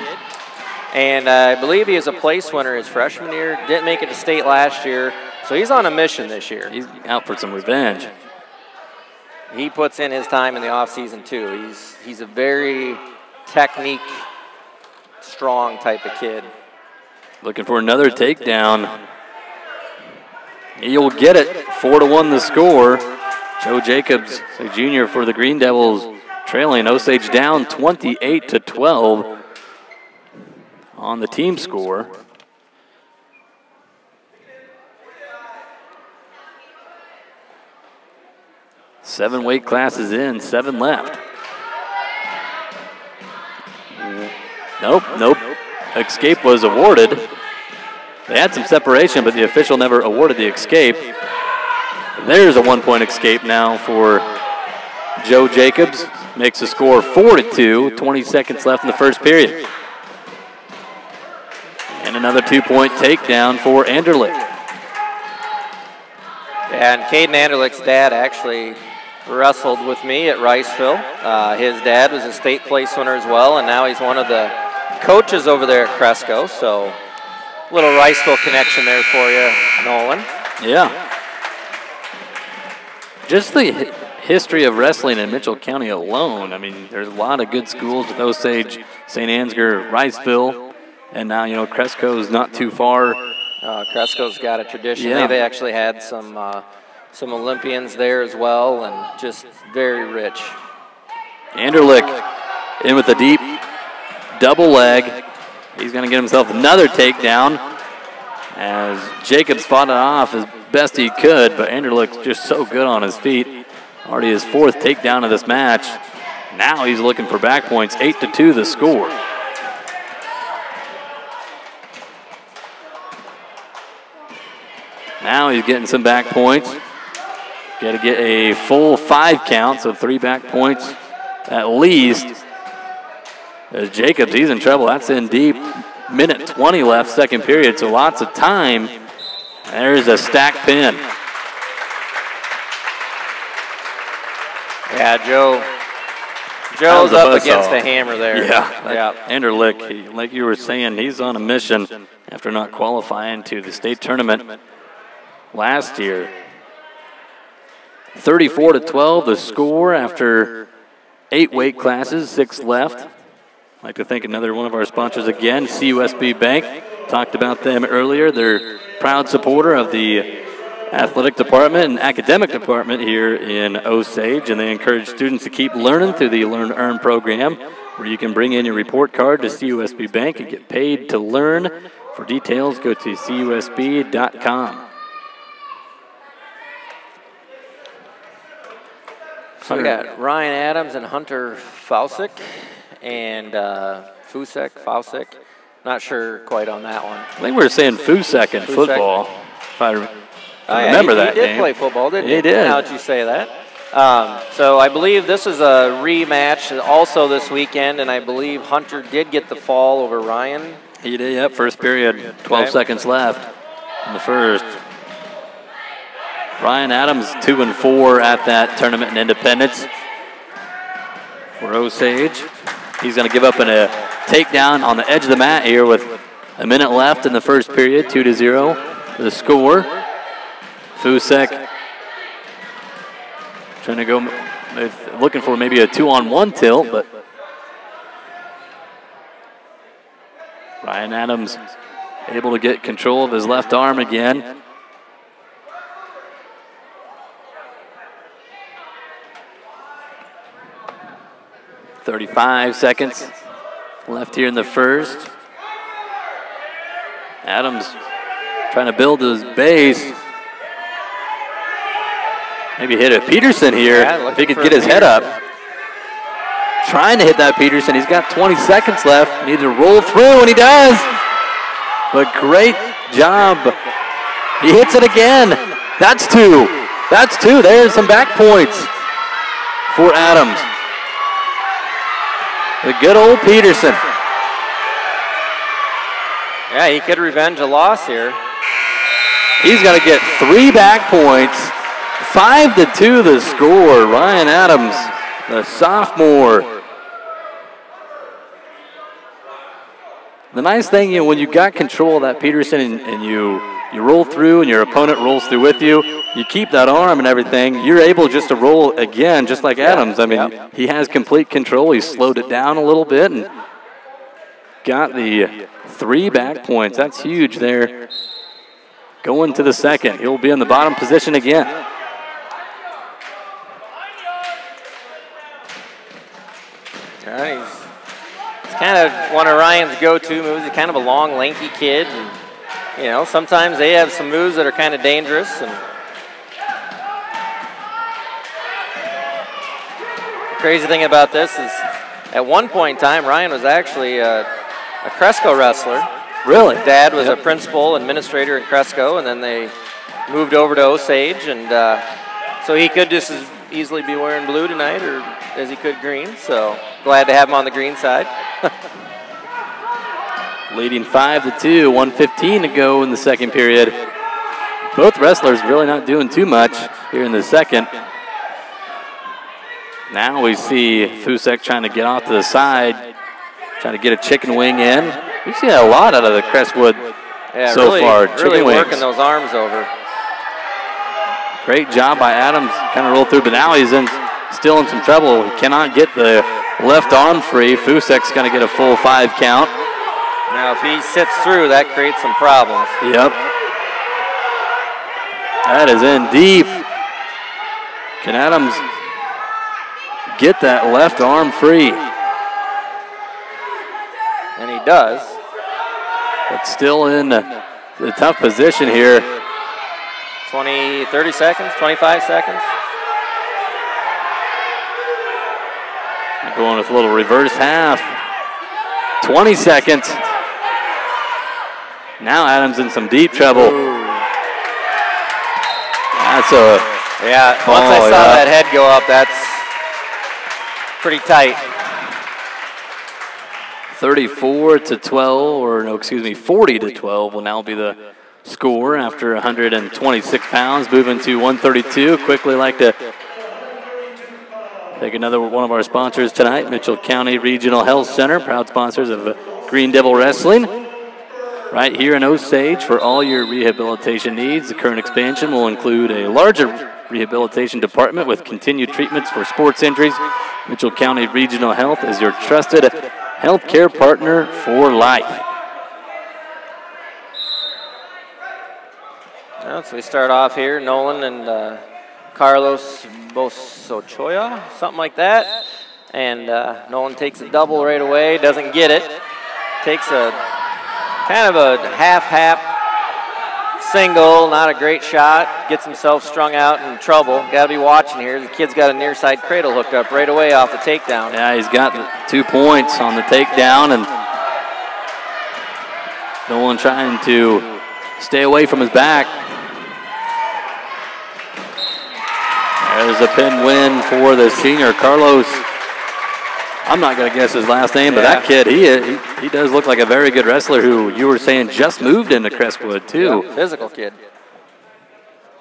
And I believe he was a place winner his freshman year. Didn't make it to state last year, so he's on a mission this year. He's out for some revenge. He puts in his time in the off season too. He's a very technique strong type of kid. Looking for another takedown. He'll get it. 4-1 the score. Joe Jacobs, a junior for the Green Devils, trailing Osage down 28-12 on the team score. Seven weight classes in, 7 left. Nope. Escape was awarded. They had some separation, but the official never awarded the escape. There's a 1-point escape now for Joe Jacobs. Makes the score 4-2, 20 seconds left in the first period. And another 2-point takedown for Anderlich. And Caden Anderlich's dad actually wrestled with me at Riceville. His dad was a state place winner as well, and now he's one of the coaches over there at Cresco. So a little Riceville connection there for you, Nolan. Yeah. Just the history of wrestling in Mitchell County alone. I mean, there's a lot of good schools with Osage, St. Ansgar, Riceville, and now, Cresco's not too far. Cresco's got a tradition. Yeah. They actually had some Olympians there as well, and just very rich. Anderlich in with a deep double leg. He's going to get himself another takedown as Jacobs fought it off as best he could, but Anderlich's just so good on his feet. Already his 4th takedown of this match. Now he's looking for back points. 8-2 the score. Now he's getting some back points. Got to get a full 5 count, so 3 back points at least. As Jacobs, he's in trouble. That's in deep. Minute 20 left, second period, so lots of time. There's a stack pin. Yeah, Joe's up against the hammer there. Yeah. Anderlich, like you were saying, he's on a mission after not qualifying to the state tournament last year. 34-12 the score after 8 weight classes, 6 left. I'd like to thank another one of our sponsors again, CUSB Bank. Talked about them earlier. They're proud supporter of the athletic department and academic department here in Osage, and they encourage students to keep learning through the Learn Earn program, where you can bring in your report card to CUSB Bank and get paid to learn. For details, go to CUSB.com. So we got Ryan Adams and Hunter Fausick and Fausick. Not sure quite on that one. I think we were saying Fusek in football. If I remember that game. He did play football, didn't he? He did. Now that you say that. So I believe this is a rematch also this weekend, and I believe Hunter did get the fall over Ryan. He did, yep. First period, 12 seconds left in the first. Ryan Adams 2-4 at that tournament in Independence for Osage. He's going to give up a takedown on the edge of the mat here with a minute left in the first period, 2-0 the score. Fusek trying to go, looking for maybe a 2-on-1 tilt, but Ryan Adams able to get control of his left arm again. .35 seconds left here in the first. Adams trying to build his base. Maybe hit a Peterson here, if he could get his head up. Trying to hit that Peterson. He's got 20 seconds left. Needs to roll through, and he does. But great job. He hits it again. That's two. That's two. There's some back points for Adams. The good old Peterson. Yeah, he could revenge a loss here. He's got to get 3 back points. 5-2 the score. Ryan Adams, the sophomore. The nice thing, when you got control of that Peterson and you roll through and your opponent rolls through with you, you keep that arm and everything, you're able just to roll again, just like Adams. I mean, he has complete control. He slowed it down a little bit and got the 3 back points. That's huge there. Going to the second. He'll be in the bottom position again. He's kind of one of Ryan's go-to moves. He's kind of a long, lanky kid. And, sometimes they have some moves that are kind of dangerous. And the crazy thing about this is at one point in time, Ryan was actually a Cresco wrestler. Really? Dad was a principal administrator in Cresco, and then they moved over to Osage. And so he could just as easily be wearing blue tonight or as he could green. So glad to have him on the green side. Leading 5-2, 1:15 to go in the second period. Both wrestlers really not doing too much here in the second. Now we see Fusek trying to get off to the side, trying to get a chicken wing in. We've seen a lot out of the Crestwood so far. Really working those arms over. Great job by Adams, kind of rolled through, but now he's still in some trouble. He cannot get the left arm free. Fusek's going to get a full 5 count. Now, if he sits through, that creates some problems. Yep. That is in deep. Can Adams get that left arm free? And he does. But still in the tough position here. 30 seconds, 25 seconds. Going with a little reverse half. 20 seconds. Now Adams in some deep trouble. Ooh. That's a... Yeah, once I saw that head go up, that's pretty tight. 40-12 will now be the score after 126 pounds, moving to 132. Quickly like to take another one of our sponsors tonight, Mitchell County Regional Health Center, proud sponsors of Green Devil Wrestling. Right here in Osage for all your rehabilitation needs. The current expansion will include a larger rehabilitation department with continued treatments for sports injuries. Mitchell County Regional Health is your trusted healthcare partner for life. Well, so we start off here, Nolan and Carlos Bosochoya, something like that. And Nolan takes a double right away, doesn't get it. Takes a kind of a half single, not a great shot. Gets himself strung out in trouble. Got to be watching here. The kid's got a near side cradle hooked up right away off the takedown. Yeah, he's got 2 points on the takedown, and Nolan trying to stay away from his back. There's a pin win for the senior, Carlos. I'm not going to guess his last name, but that kid, he does look like a very good wrestler who you were saying just moved into Crestwood, too. Yeah, physical kid.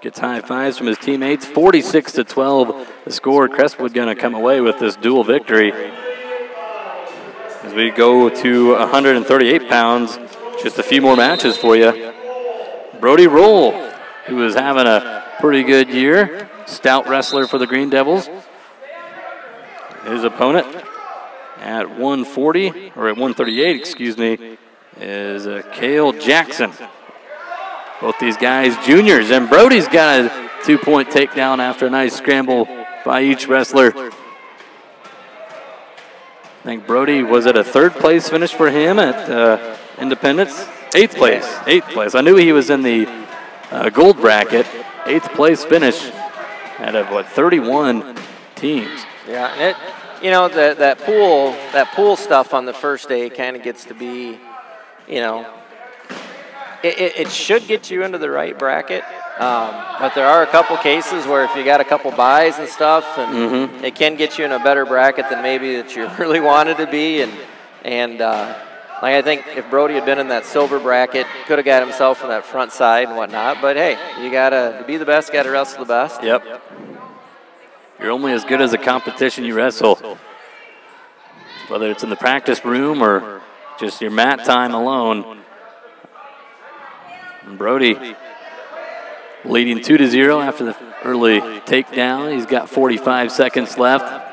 Gets high fives from his teammates. 46-12 the score. Crestwood going to come away with this dual victory. As we go to 138 pounds, just a few more matches for you. Brody Roll, who is having a pretty good year. Stout wrestler for the Green Devils. His opponent at 140, or at 138, excuse me, is Cale Jackson. Both these guys juniors, and Brody's got a 2-point takedown after a nice scramble by each wrestler. I think Brody was at a 3rd place finish for him at Independence. 8th place. I knew he was in the gold bracket. 8th place finish out of 31 teams. Yeah, and you know, that pool stuff on the first day kind of gets to be, you know, it should get you into the right bracket. But there are a couple cases where if you got a couple buys and stuff, and it can get you in a better bracket than maybe that you really wanted to be. And like I think if Brody had been in that silver bracket, could have got himself in that front side and whatnot. But hey, you gotta to be the best, gotta wrestle the best. Yep. You're only as good as the competition you wrestle, whether it's in the practice room or just your mat time alone. And Brody leading 2-0 after the early takedown. He's got 45 seconds left.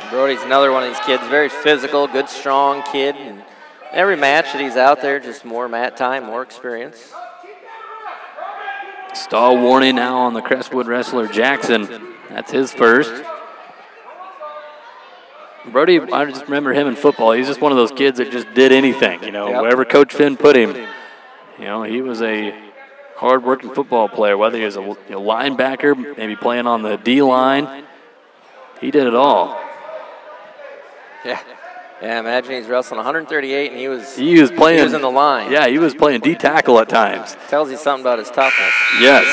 Brody's another one of these kids, very physical, good, strong kid. And every match that he's out there, just more mat time, more experience. Stall warning now on the Crestwood wrestler Jackson. That's his first. Brody, I just remember him in football. He's just one of those kids that just did anything, you know, wherever Coach Finn put him. You know, he was a hard-working football player, whether he was a linebacker, maybe playing on the D-line. He did it all. Yeah, imagine he's wrestling 138 and he was in the line. Yeah, he was playing D-tackle at times. Tells you something about his toughness. Yes.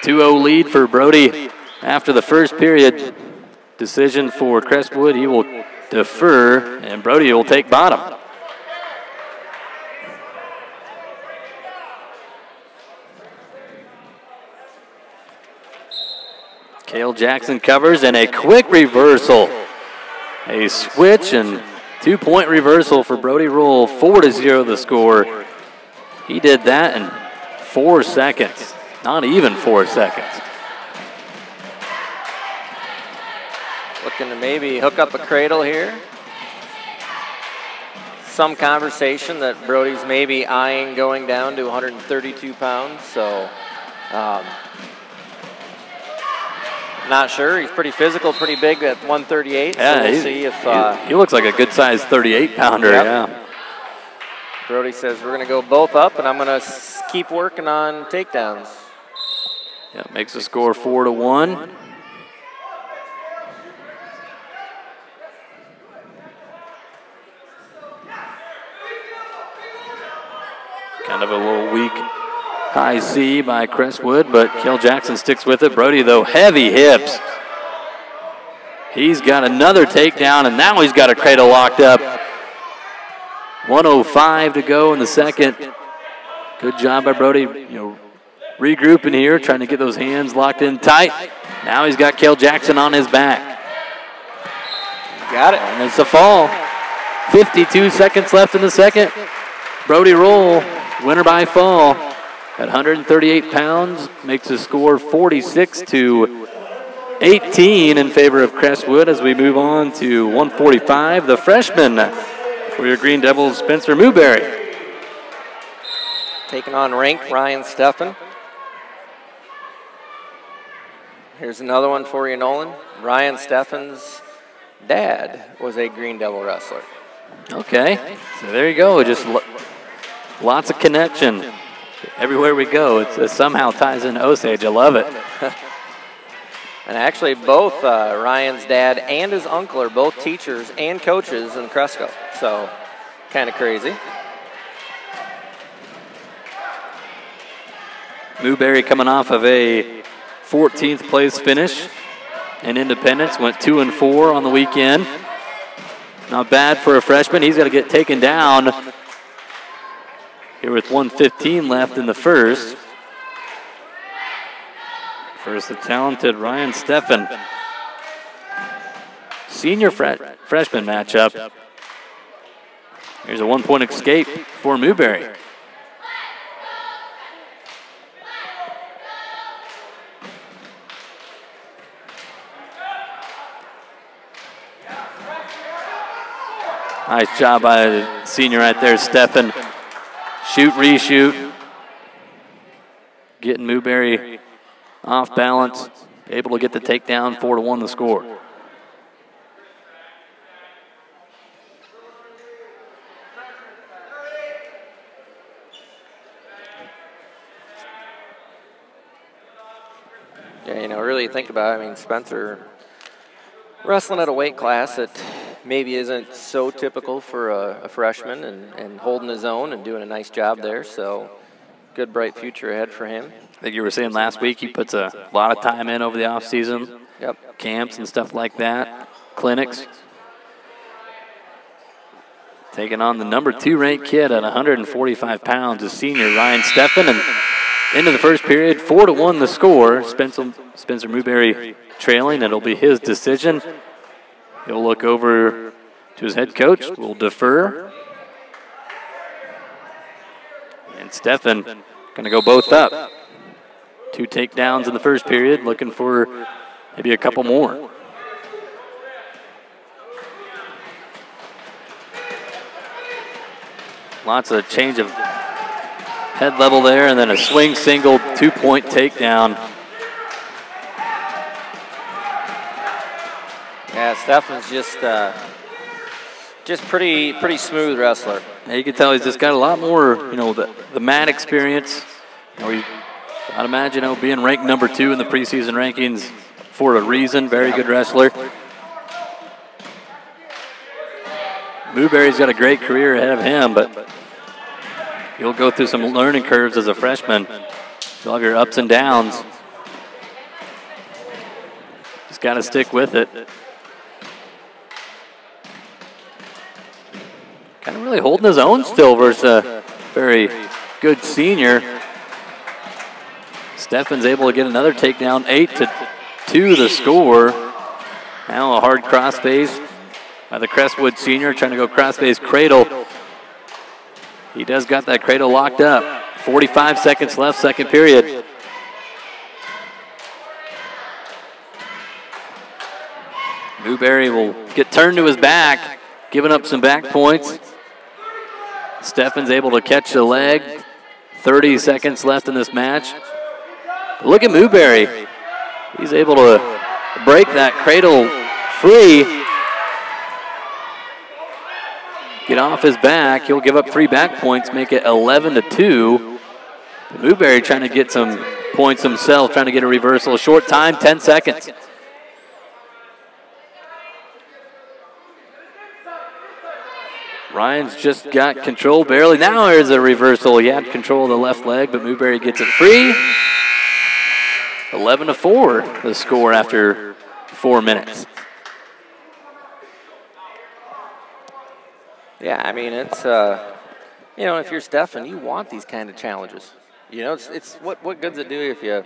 2-0 lead for Brody after the first period. Decision for Crestwood. He will defer, and Brody will take bottom. Cale Jackson covers, and a quick reversal. A switch and 2-point reversal for Brody Roll. 4-0 the score. He did that in 4 seconds. Not even 4 seconds. Looking to maybe hook up a cradle here. Some conversation that Brody's maybe eyeing going down to 132 pounds. So, not sure. He's pretty physical, pretty big at 138. Yeah, so we'll see if he looks like a good-sized 38-pounder. Yep. Yeah. Brody says we're going to go both up, and I'm going to keep working on takedowns. Yeah, makes the score 4-1. Kind of a little weak high C by Crestwood, but Cale Jackson sticks with it. Brody, though, heavy hips. He's got another takedown, and now he's got a cradle locked up. 1:05 to go in the second. Good job by Brody, you know, regrouping here, trying to get those hands locked in tight. Now he's got Cale Jackson on his back. Got it. And it's a fall. 52 seconds left in the second. Brody Roll, winner by fall. At 138 pounds, makes the score 46-18 in favor of Crestwood as we move on to 145. The freshman for your Green Devils, Spencer Newberry. Taking on ranked Ryan Steffen. Here's another one for you, Nolan. Ryan Steffen's dad was a Green Devil wrestler. Okay, so there you go. Just lots of connection. Everywhere we go, it somehow ties into Osage. I love it. And actually, both Ryan's dad and his uncle are both teachers and coaches in Cresco. So, kind of crazy. Newberry coming off of a 14th place finish in Independence. Went 2-4 on the weekend. Not bad for a freshman. He's got to get taken down here with 1:15 left in the first. First, the talented Ryan Steffen. Senior freshman matchup. Here's a 1-point escape for Newberry. Nice job by the senior right there, Stefan. Shoot, reshoot. Getting Newberry off balance. Able to get the takedown, 4-1 the score. Yeah, you know, really think about it. I mean, Spencer wrestling at a weight class that maybe isn't so typical for a freshman and holding his own and doing a nice job there. So good, bright future ahead for him. I think you were saying last week he puts a lot of time in over the offseason. Yep. Camps and stuff like that, clinics. Taking on the number 2 ranked kid at 145 pounds is senior Ryan Stefan. And into the first period, 4-1 the score. Spencer Newberry trailing. It'll be his decision. He'll look over to his head coach. We'll defer. And Stefan going to go both up. 2 takedowns in the first period, looking for maybe a couple more. Lots of change of head level there, and then a swing single, 2-point takedown. Yeah, Stefan's just pretty smooth wrestler. Yeah, you can tell he's just got a lot more, you know, the mat experience. You know, I'd imagine, you know, being ranked number 2 in the preseason rankings for a reason. Very good wrestler. Newberry's got a great career ahead of him, but you'll go through some learning curves as a freshman. You'll have your ups and downs. Just got to stick with it. Kind of really holding his own still versus a very good senior. Stefan's able to get another takedown, 8-2 the score. Now a hard crossface by the Crestwood senior, trying to go crossface cradle. He does got that cradle locked up. 45 seconds left, second period. Newberry will get turned to his back, giving up some back points. Stefan's able to catch the leg. 30 seconds left in this match. Look at Newberry. He's able to break that cradle free. Get off his back. He'll give up 3 back points, make it 11-2. Newberry trying to get some points himself, trying to get a reversal. Short time, 10 seconds. Ryan's just got control barely. Now there's a reversal. He had control of the left leg, but Newberry gets it free. 11-4 the score after 4 minutes. Yeah, I mean, it's, you know, if you're Stefan, you want these kind of challenges. You know, it's what good's it do if you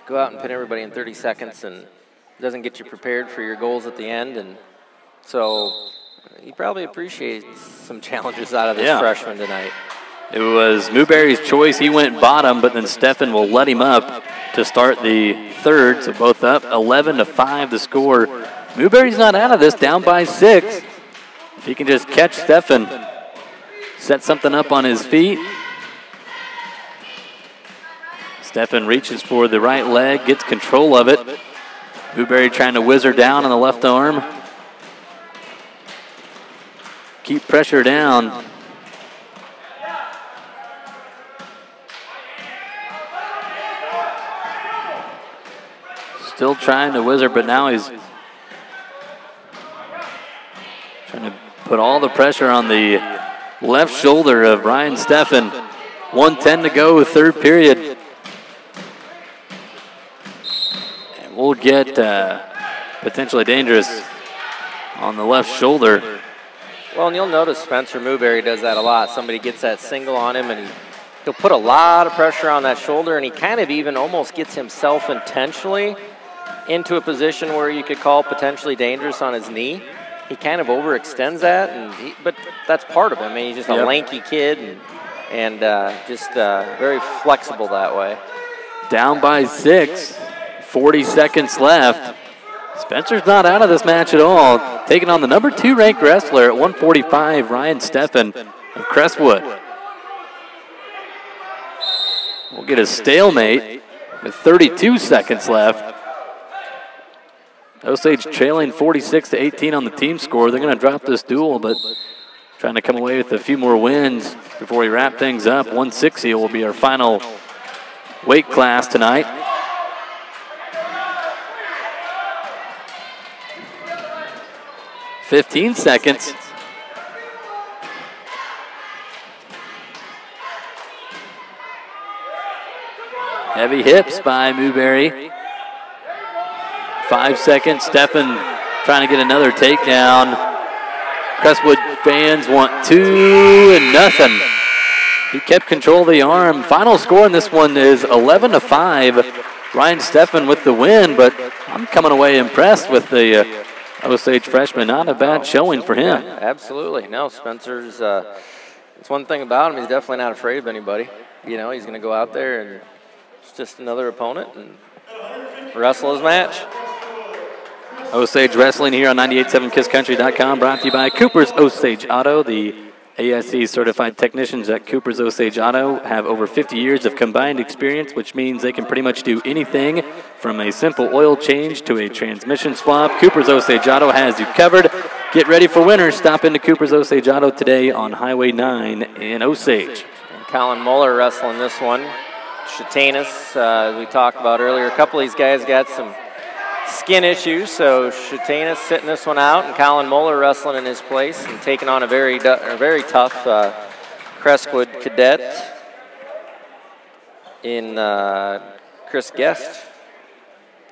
go out and pin everybody in 30 seconds and it doesn't get you prepared for your goals at the end. And so he probably appreciates some challenges out of this freshman tonight. It was Newberry's choice. He went bottom, but then Stefan will let him up to start the third. So both up, 11-5 the score. Newberry's not out of this, down by 6. If he can just catch Stefan, set something up on his feet. Stefan reaches for the right leg, gets control of it. Newberry trying to whiz her down on the left arm. Keep pressure down. Still trying to whiz her, but now he's trying to put all the pressure on the left shoulder of Ryan Stefan. 1:10 to go, third period. And we'll get potentially dangerous on the left shoulder. Well, and you'll notice Spencer Newberry does that a lot. Somebody gets that single on him, and he'll put a lot of pressure on that shoulder, and he kind of even almost gets himself intentionally into a position where you could call potentially dangerous on his knee. He kind of overextends that, but that's part of him. I mean, he's just a lanky kid and just very flexible that way. Down by 6, 40 seconds left. Spencer's not out of this match at all. Taking on the number 2 ranked wrestler at 145, Ryan Steffen of Crestwood. We'll get a stalemate with 32 seconds left. Osage trailing 46-18 on the team score. They're going to drop this duel, but trying to come away with a few more wins before we wrap things up. 160 will be our final weight class tonight. "15 seconds. Heavy hips by Newberry. 5 seconds. Steffen trying to get another takedown. Crestwood fans want 2-0. He kept control of the arm. Final score in this one is 11-5. Ryan Steffen with the win, but I'm coming away impressed with the Osage freshman. Not a bad showing for him. Yeah, absolutely. No, Spencer's, it's one thing about him, he's definitely not afraid of anybody. You know, he's going to go out there and it's just another opponent and wrestle his match. Osage Wrestling here on 98.7 KissCountry.com, brought to you by Cooper's Osage Auto. The ASE certified technicians at Cooper's Osage Auto have over 50 years of combined experience, which means they can pretty much do anything from a simple oil change to a transmission swap. Cooper's Osage Auto has you covered. Get ready for winter. Stop into Cooper's Osage Auto today on Highway 9 in Osage. And Colin Muller wrestling this one. Shatanis, as we talked about earlier, a couple of these guys got some skin issues, so Shatanis sitting this one out, and Colin Muller wrestling in his place and taking on a very tough Crestwood cadet in Chris Guest.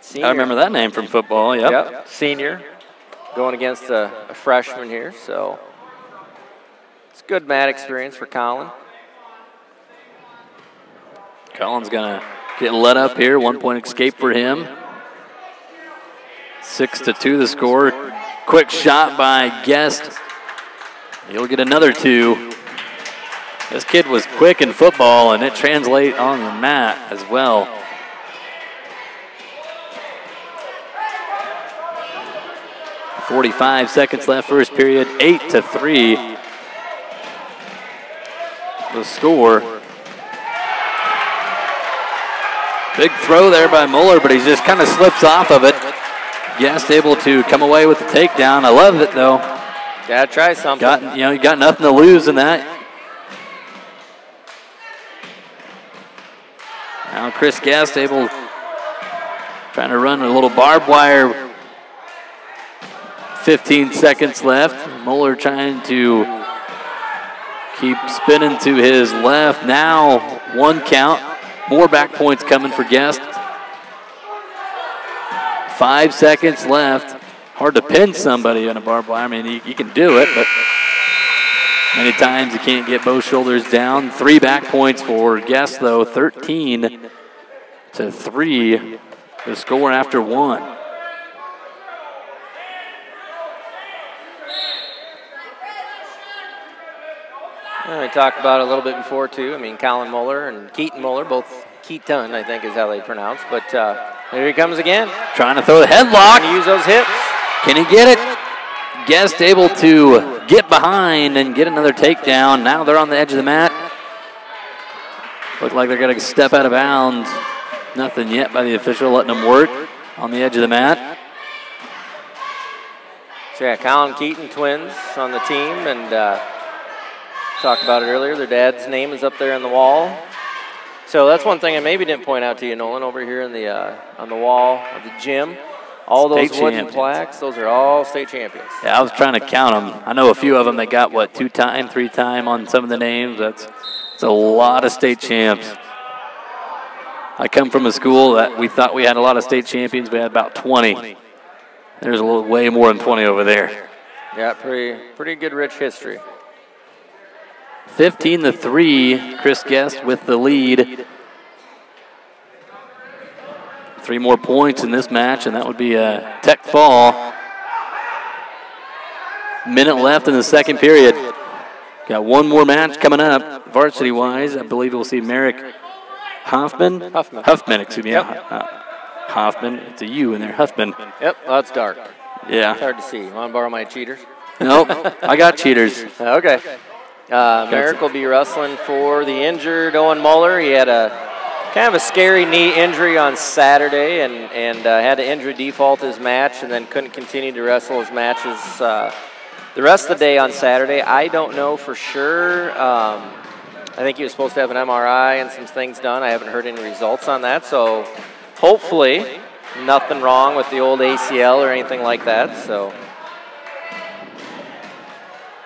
Senior. I remember that name from football, Yep, senior, going against a freshman here, so it's a good mat experience for Colin. Colin's going to get let up here. 1 point escape for him. 6-2 the score. Quick shot by Guest. He'll get another 2. This kid was quick in football, and it translates on the mat as well. .45 seconds left first period. 8-3 the score. Big throw there by Muller, but he just kind of slips off of it. Guest able to come away with the takedown. I love it though. Gotta try something. You got nothing to lose in that. Now Chris Guest able, trying to run a little barbed wire. 15 seconds left. Muller trying to keep spinning to his left. Now 1 count. More back points coming for Guest. 5 seconds left. Hard to pin somebody on a barbed wire. I mean, you can do it, but many times you can't get both shoulders down. 3 back points for Guest, though. 13-3 the score after 1. We talked about it a little bit before, too. I mean, Colin Muller and Keaton Muller, both Keaton, I think is how they pronounce. But here he comes again. Trying to throw the headlock. Trying to use those hips. Can he get it? Guest able to get behind and get another takedown. Now they're on the edge of the mat. Look like they're going to step out of bounds. Nothing yet by the official, letting them work on the edge of the mat. So yeah, Colin Keaton twins on the team, and talked about it earlier. Their dad's name is up there on the wall. So that's one thing I maybe didn't point out to you, Nolan, over here in the on the wall of the gym. All those wooden plaques, those are all state champions. Yeah, I was trying to count them. I know a few of them that got, what, 2-time, 3-time on some of the names. That's a lot of state champs. I come from a school that we thought we had a lot of state champions. We had about 20. There's a little way more than 20 over there. Yeah, pretty good rich history. 15-3, Chris Guest with the lead. 3 more points in this match, and that would be a tech fall. Minute left in the second period. Got 1 more match coming up, varsity-wise. I believe we'll see Merrick Huffman, excuse me. Yep. Hoffman. It's a U in there, Huffman. Yep, that's dark. Yeah. It's hard to see. Want to borrow my cheaters? Nope, I got cheaters. Okay. Merrick will be wrestling for the injured Owen Muller. He had a kind of a scary knee injury on Saturday and had to injury default his match and then couldn't continue to wrestle his matches the rest of the day on Saturday. I don't know for sure. I think he was supposed to have an MRI and some things done. I haven't heard any results on that, so hopefully nothing wrong with the old ACL or anything like that. So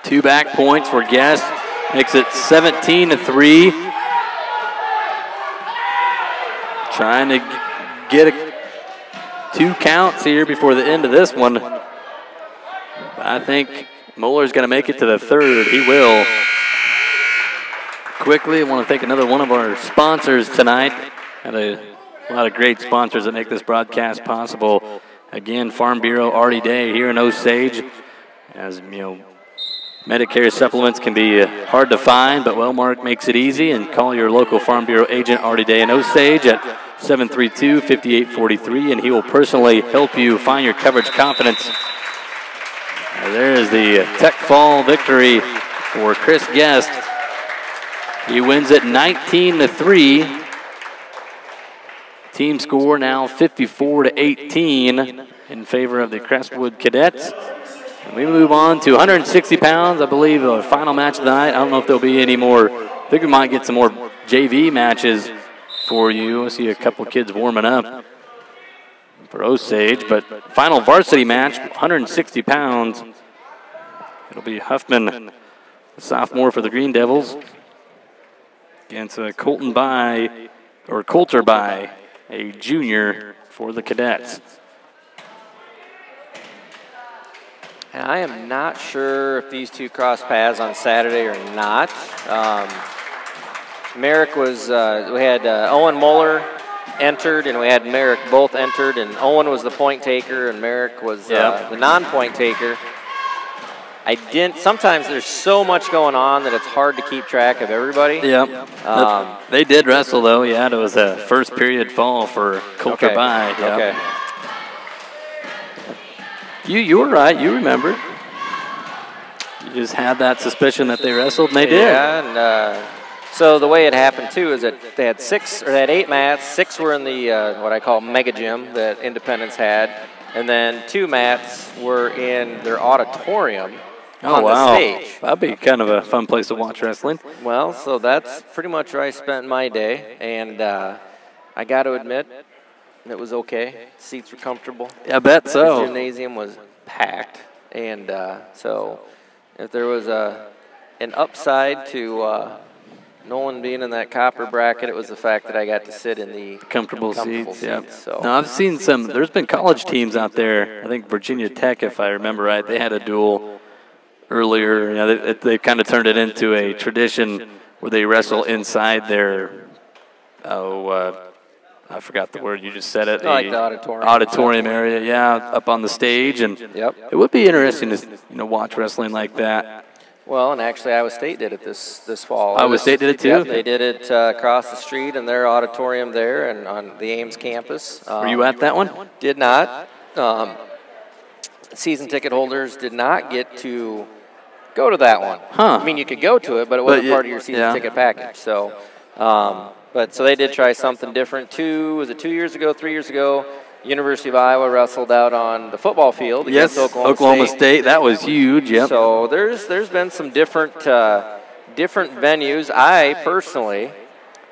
2 back points for Guest. Makes it 17-3. Trying to get 2 counts here before the end of this one. But I think Muller's going to make it to the 3rd. He will. Quickly, I want to thank another one of our sponsors tonight. Had a lot of great sponsors that make this broadcast possible. Again, Farm Bureau Artie Day here in Osage. As you know, Medicare supplements can be hard to find, but Wellmark makes it easy. And call your local Farm Bureau agent, Artie Day in Osage, at 732-5843, and he will personally help you find your coverage confidence. There is the Tech Fall victory for Chris Guest. He wins it 19-3. Team score now 54-18 in favor of the Crestwood Cadets. And we move on to 160 pounds, I believe, the final match of the night. I don't know if there'll be any more. I think we might get some more JV matches for you. I see a couple kids warming up for Osage, but final varsity match, 160 pounds. It'll be Huffman, a sophomore for the Green Devils, against Coulter by, a junior for the Cadets. And I am not sure if these two crossed paths on Saturday or not. Merrick was, we had Owen Muller entered and we had Merrick both entered, and Owen was the point taker and Merrick was the non-point taker. Sometimes there's so much going on that it's hard to keep track of everybody. Yep. They did wrestle though, yeah. It was a first period fall for Coulter by. Yep. Okay. You were right, you remember. You just had that suspicion that they wrestled, and they did. Yeah, and so the way it happened too is that they had 8 mats. 6 were in the what I call mega gym that Independence had, and then 2 mats were in their auditorium on the stage. That'd be kind of a fun place to watch wrestling. Well, so that's pretty much where I spent my day, and I got to admit, it was okay. Seats were comfortable. I bet so. The gymnasium was packed, and so if there was an upside to Nolan being in that copper bracket, it was the fact that I got to sit in the comfortable seats. Yeah. So. Now I've seen some. There's been college teams out there. I think Virginia Tech, if I remember right, they had a duel earlier. You know, they kind of turned it into a tradition where they wrestle inside their I forgot the word, you just said it. Like the auditorium. Auditorium area, yeah, up on the stage. And it would be interesting to watch wrestling like that. Well, and actually Iowa State did it this fall. Iowa State did it too? Yep, they did it across the street in their auditorium there and on the Ames campus. Were you at that one? Did not. Season ticket holders did not get to go to that one. Huh. I mean, you could go to it, but it wasn't part of your season ticket package. So, so they did try something different. 2 years ago, 3 years ago? University of Iowa wrestled out on the football field against Oklahoma State. That was huge. Yep. So there's been some different venues. I personally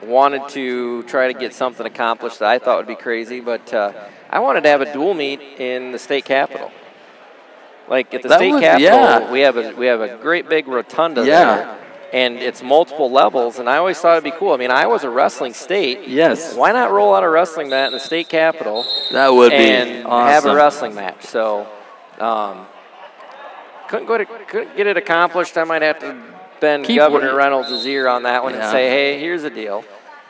wanted to try to get something accomplished that I thought would be crazy, but I wanted to have a dual meet in the state capitol. Like at the state capitol, we have a great big rotunda there. And it's multiple levels, and I always thought it'd be cool. I mean, Iowa's a wrestling state. Yes. Why not roll out a wrestling mat in the state capitol? That would be and awesome. Have a wrestling match. So, couldn't get it accomplished. I might have to bend Governor Reynolds' ear on that one and say, hey, here's the deal.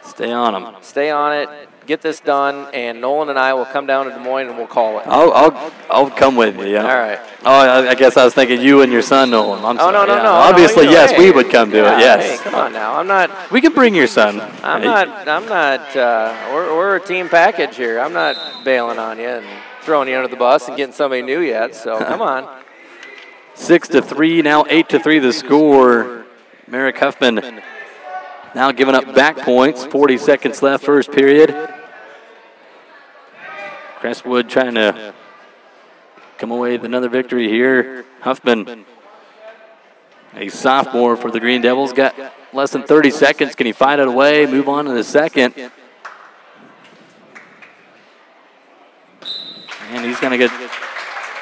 Stay on them. Stay on it. Get this done, and Nolan and I will come down to Des Moines and we'll call it. I'll come with you. Yeah. All right. Oh, I guess I was thinking you and your son Nolan. I'm sorry. No. Obviously, no, yes, hey, we would come do it. Yes. Hey, come on now. I'm not. We can bring your son. I'm not. We're a team package here. I'm not bailing on you and throwing you under the bus and getting somebody new yet. So come on. 6-3 now, 8-3 the score. Merrick Huffman now giving up back points. 40 seconds left, first period. Crestwood trying to come away with another victory here. Huffman, a sophomore for the Green Devils, got less than 30 seconds. Can he fight it away, move on to the second? And he's going to get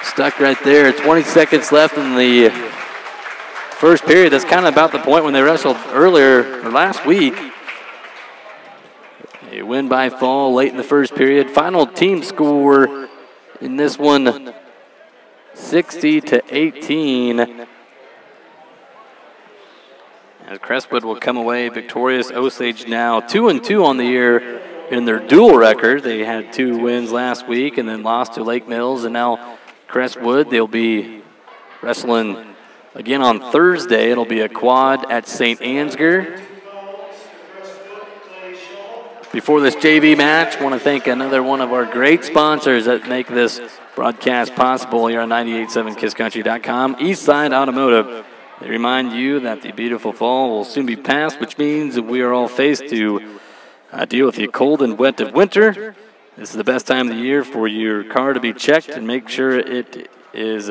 stuck right there. 20 seconds left in the first period. That's kind of about the point when they wrestled earlier or last week. A win by fall late in the first period. Final team score in this one, 60-18. As Crestwood will come away victorious. Osage now 2-2 on the year in their dual record. They had 2 wins last week and then lost to Lake Mills, and now Crestwood, they'll be wrestling again on Thursday. It'll be a quad at St. Ansgar. Before this JV match, I want to thank another one of our great sponsors that make this broadcast possible here on 98.7 KissCountry.com, Eastside Automotive. They remind you that the beautiful fall will soon be past, which means that we are all faced to deal with the cold and wet of winter. This is the best time of the year for your car to be checked and make sure it is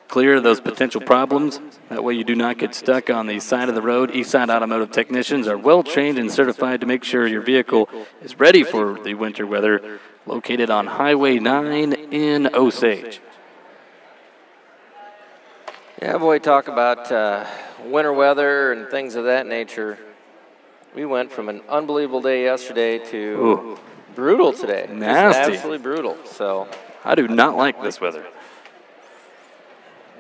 clear of those potential problems. That way you do not get stuck on the side of the road. Eastside Automotive technicians are well trained and certified to make sure your vehicle is ready for the winter weather. Located on Highway 9 in Osage. Yeah, boy, talk about winter weather and things of that nature. We went from an unbelievable day yesterday to brutal today. Nasty. Just absolutely brutal. So I do not like this weather.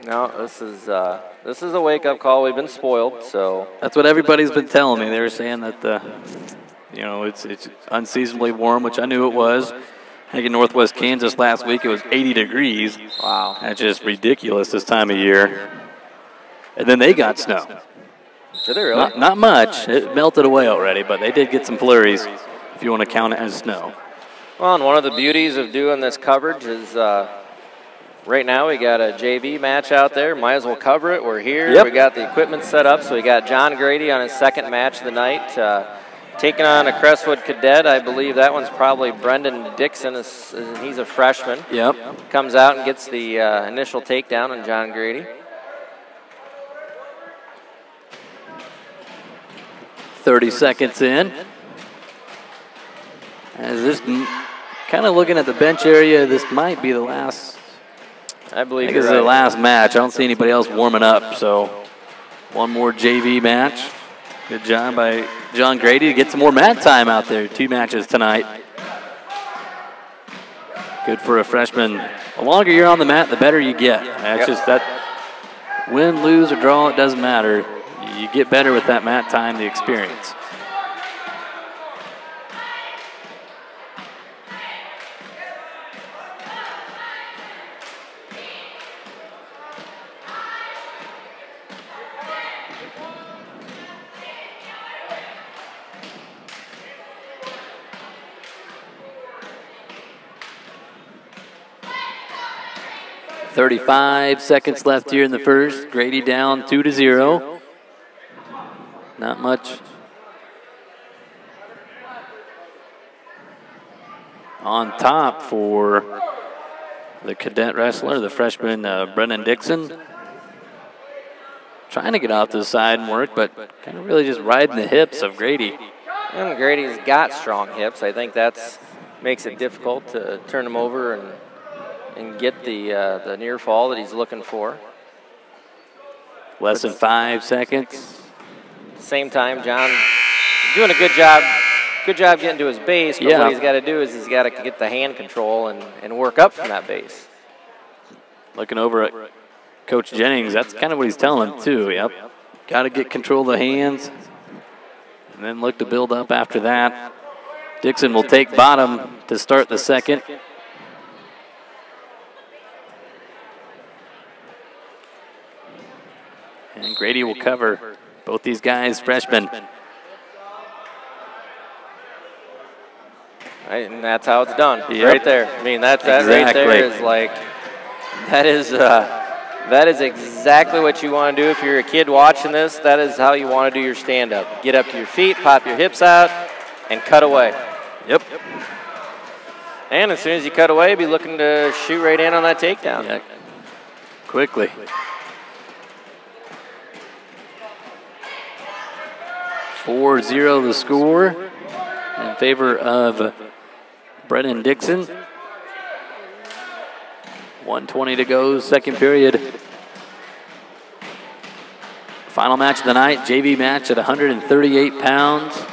No, this is a wake-up call. We've been spoiled, so. That's what everybody's been telling me. They were saying that it's unseasonably warm, which I knew it was. I think in Northwest Kansas last week it was 80 degrees. Wow. That's just ridiculous this time of year. And then they got snow. Did they really? Not much. It melted away already, but they did get some flurries, if you want to count it as snow. Well, and one of the beauties of doing this coverage is right now we got a JV match out there. Might as well cover it. We're here. Yep. We got the equipment set up. So we got John Grady on his second match of the night, taking on a Crestwood cadet. I believe that one's probably Brendan Dixon. He's a freshman. Yep. Comes out and gets the initial takedown on John Grady. 30 seconds in. As this, kind of looking at the bench area, this might be the last. I believe this is the last match. I don't see anybody else warming up, so one more JV match. Good job by John Grady to get some more mat time out there. 2 matches tonight. Good for a freshman. The longer you're on the mat, the better you get. That's just that. Win, lose, or draw, it doesn't matter. You get better with that mat time, the experience. .35 seconds left here in the first. Grady down 2-0. Not much on top for the cadet wrestler, the freshman Brennan Dixon. Trying to get out to the side and work, but kind of really just riding the hips of Grady. And Grady's got strong hips. I think that's makes it difficult to turn him over and get the near fall that he's looking for. Less than 5 seconds. Same time, John doing a good job getting to his base, but what he's got to do is he's got to get the hand control and work up from that base. Looking over at Coach Jennings, that's kind of what he's telling him too. Yep, got to get control of the hands, and then look to build up after that. Dixon will take bottom to start the second. And Grady will cover. Both these guys, freshmen. Right, and that's how it's done, yep. right there. I mean, that exactly. right there is like, that is exactly what you want to do if you're a kid watching this. That is how you want to do your stand-up. Get up to your feet, pop your hips out, and cut away. Yep. And as soon as you cut away, be looking to shoot right in on that takedown. Yeah. Quickly. (4-0) the score in favor of Brennan Dixon. 1:20 to go, second period. Final match of the night, JV match at 138 pounds.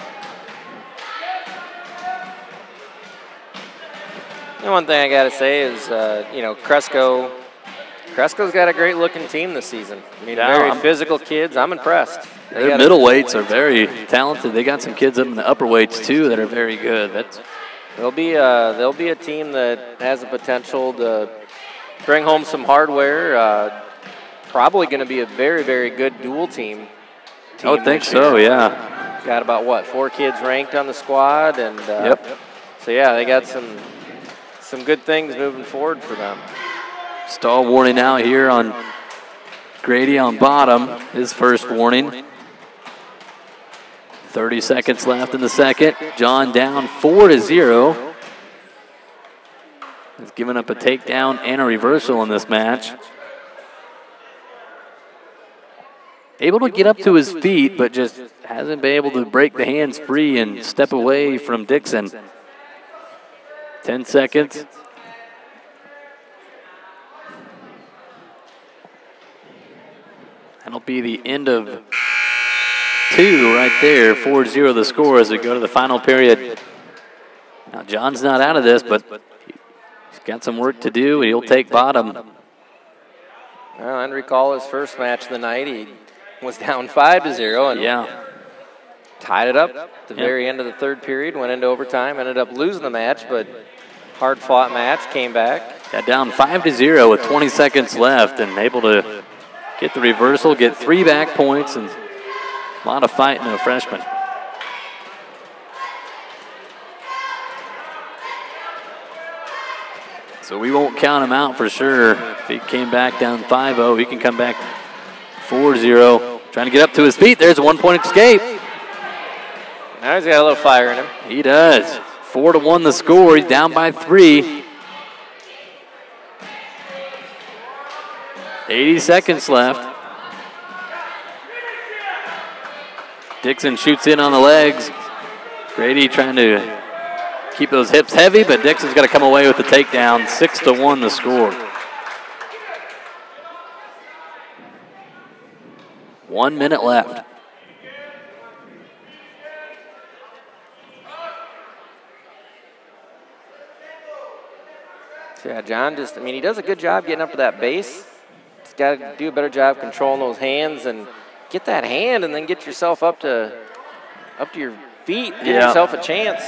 And one thing I got to say is, you know, Cresco's got a great looking team this season. I mean, very physical kids. I'm impressed. Their middleweights are very talented. They got some kids up in the upper weights too that are very good. They'll be a team that has the potential to bring home some hardware. Probably going to be a very, very good dual team. I would think so, yeah. Got about, what, 4 kids ranked on the squad, and yep. So yeah, they got some good things moving forward for them. Stall warning out here on Grady on bottom, his first warning. 30 seconds left in the second. John down 4-0. He's given up a takedown and a reversal in this match. Able to get up to his feet, but just hasn't been able to break the hands free and step away from Dixon. 10 seconds. That'll be the end of 2 right there. 4-0 the score as we go to the final period. Now John's not out of this, but he's got some work to do. He'll take bottom. Well, and recall his first match of the night. He was down 5-0 and tied it up at the very end of the third period. Went into overtime, ended up losing the match, but hard-fought match, came back. Got down 5-0 with 20 seconds left and able to get the reversal, get 3 back points, and a lot of fight in a freshman. So we won't count him out for sure. If he came back down 5-0, he can come back 4-0. Trying to get up to his feet. There's a 1-point escape. Now he's got a little fire in him. He does. 4-1 the score. He's down by 3. 80 seconds left. Dixon shoots in on the legs. Grady trying to keep those hips heavy, but Dixon's got to come away with the takedown. 6-1 the score. 1 minute left. So yeah, John he does a good job getting up to that base. He's got to do a better job controlling those hands and get that hand and then get yourself up to your feet, give yourself a chance.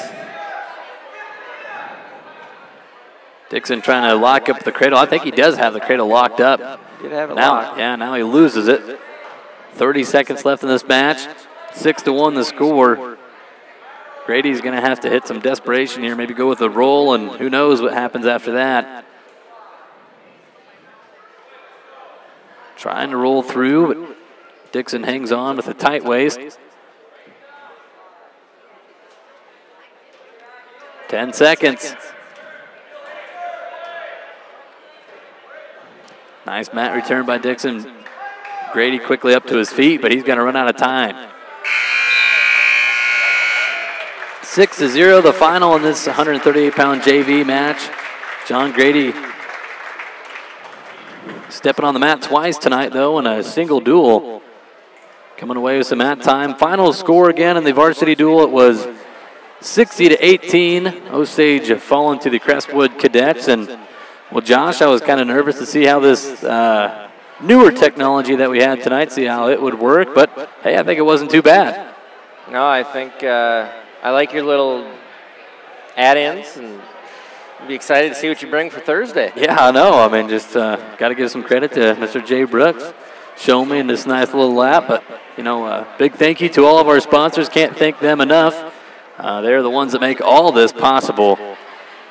Dixon trying to lock up the cradle. I think he does have the cradle locked up. Did have it now, locked. Yeah, now he loses it. 30 seconds left in this match. 6-1 the score. Grady's going to have to hit some desperation here, maybe go with a roll, and who knows what happens after that. Trying to roll through, but Dixon hangs on with a tight waist. 10 seconds. Nice mat return by Dixon. Grady quickly up to his feet, but he's going to run out of time. 6-0 the final in this 138-pound JV match. John Grady stepping on the mat twice tonight, though, in a single duel. Coming away with some mat time. Final score again in the varsity duel, it was 60-18. Osage falling to the Crestwood Cadets. And, well, Josh, I was kind of nervous to see how this newer technology that we had tonight, see how it would work. But, hey, I think it wasn't too bad. No, I think I like your little add-ins, and be excited to see what you bring for Thursday. Yeah, I know. I mean, just got to give some credit to Mr. Jay Brooks. Show me in this nice little lap, but, you know, big thank you to all of our sponsors. Can't thank them enough. They're the ones that make all this possible.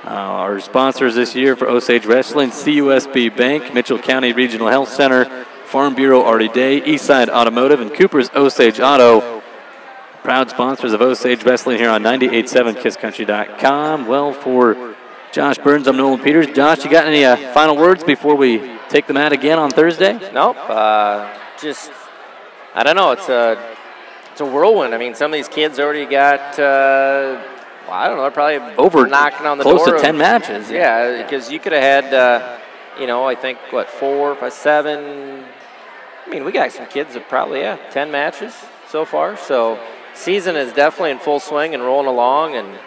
Our sponsors this year for Osage Wrestling: CUSB Bank, Mitchell County Regional Health Center, Farm Bureau Artie Day, Eastside Automotive, and Cooper's Osage Auto. Proud sponsors of Osage Wrestling here on 98.7 KissCountry.com. Well, for Josh Burns, I'm Nolan Peters. Josh, you got any final words before we take them out again on Thursday? Nope. Just, I don't know. It's a whirlwind. I mean, some of these kids already got, I don't know, they're probably over knocking on the close door. To 10 matches. Yeah, because you could have had, you know, I think, 4, 5, 7. I mean, we got some kids that probably, 10 matches so far. So season is definitely in full swing and rolling along, and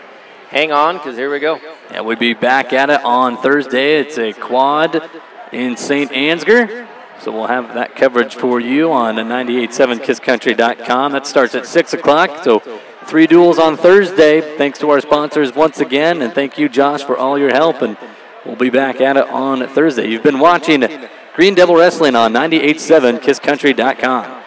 hang on, because here we go. Yeah, we'll be back at it on Thursday. It's a quad in St. Ansgar. So we'll have that coverage for you on 98.7 KissCountry.com. That starts at 6 o'clock. So 3 duels on Thursday. Thanks to our sponsors once again. And thank you, Josh, for all your help. And we'll be back at it on Thursday. You've been watching Green Devil Wrestling on 98.7 KissCountry.com.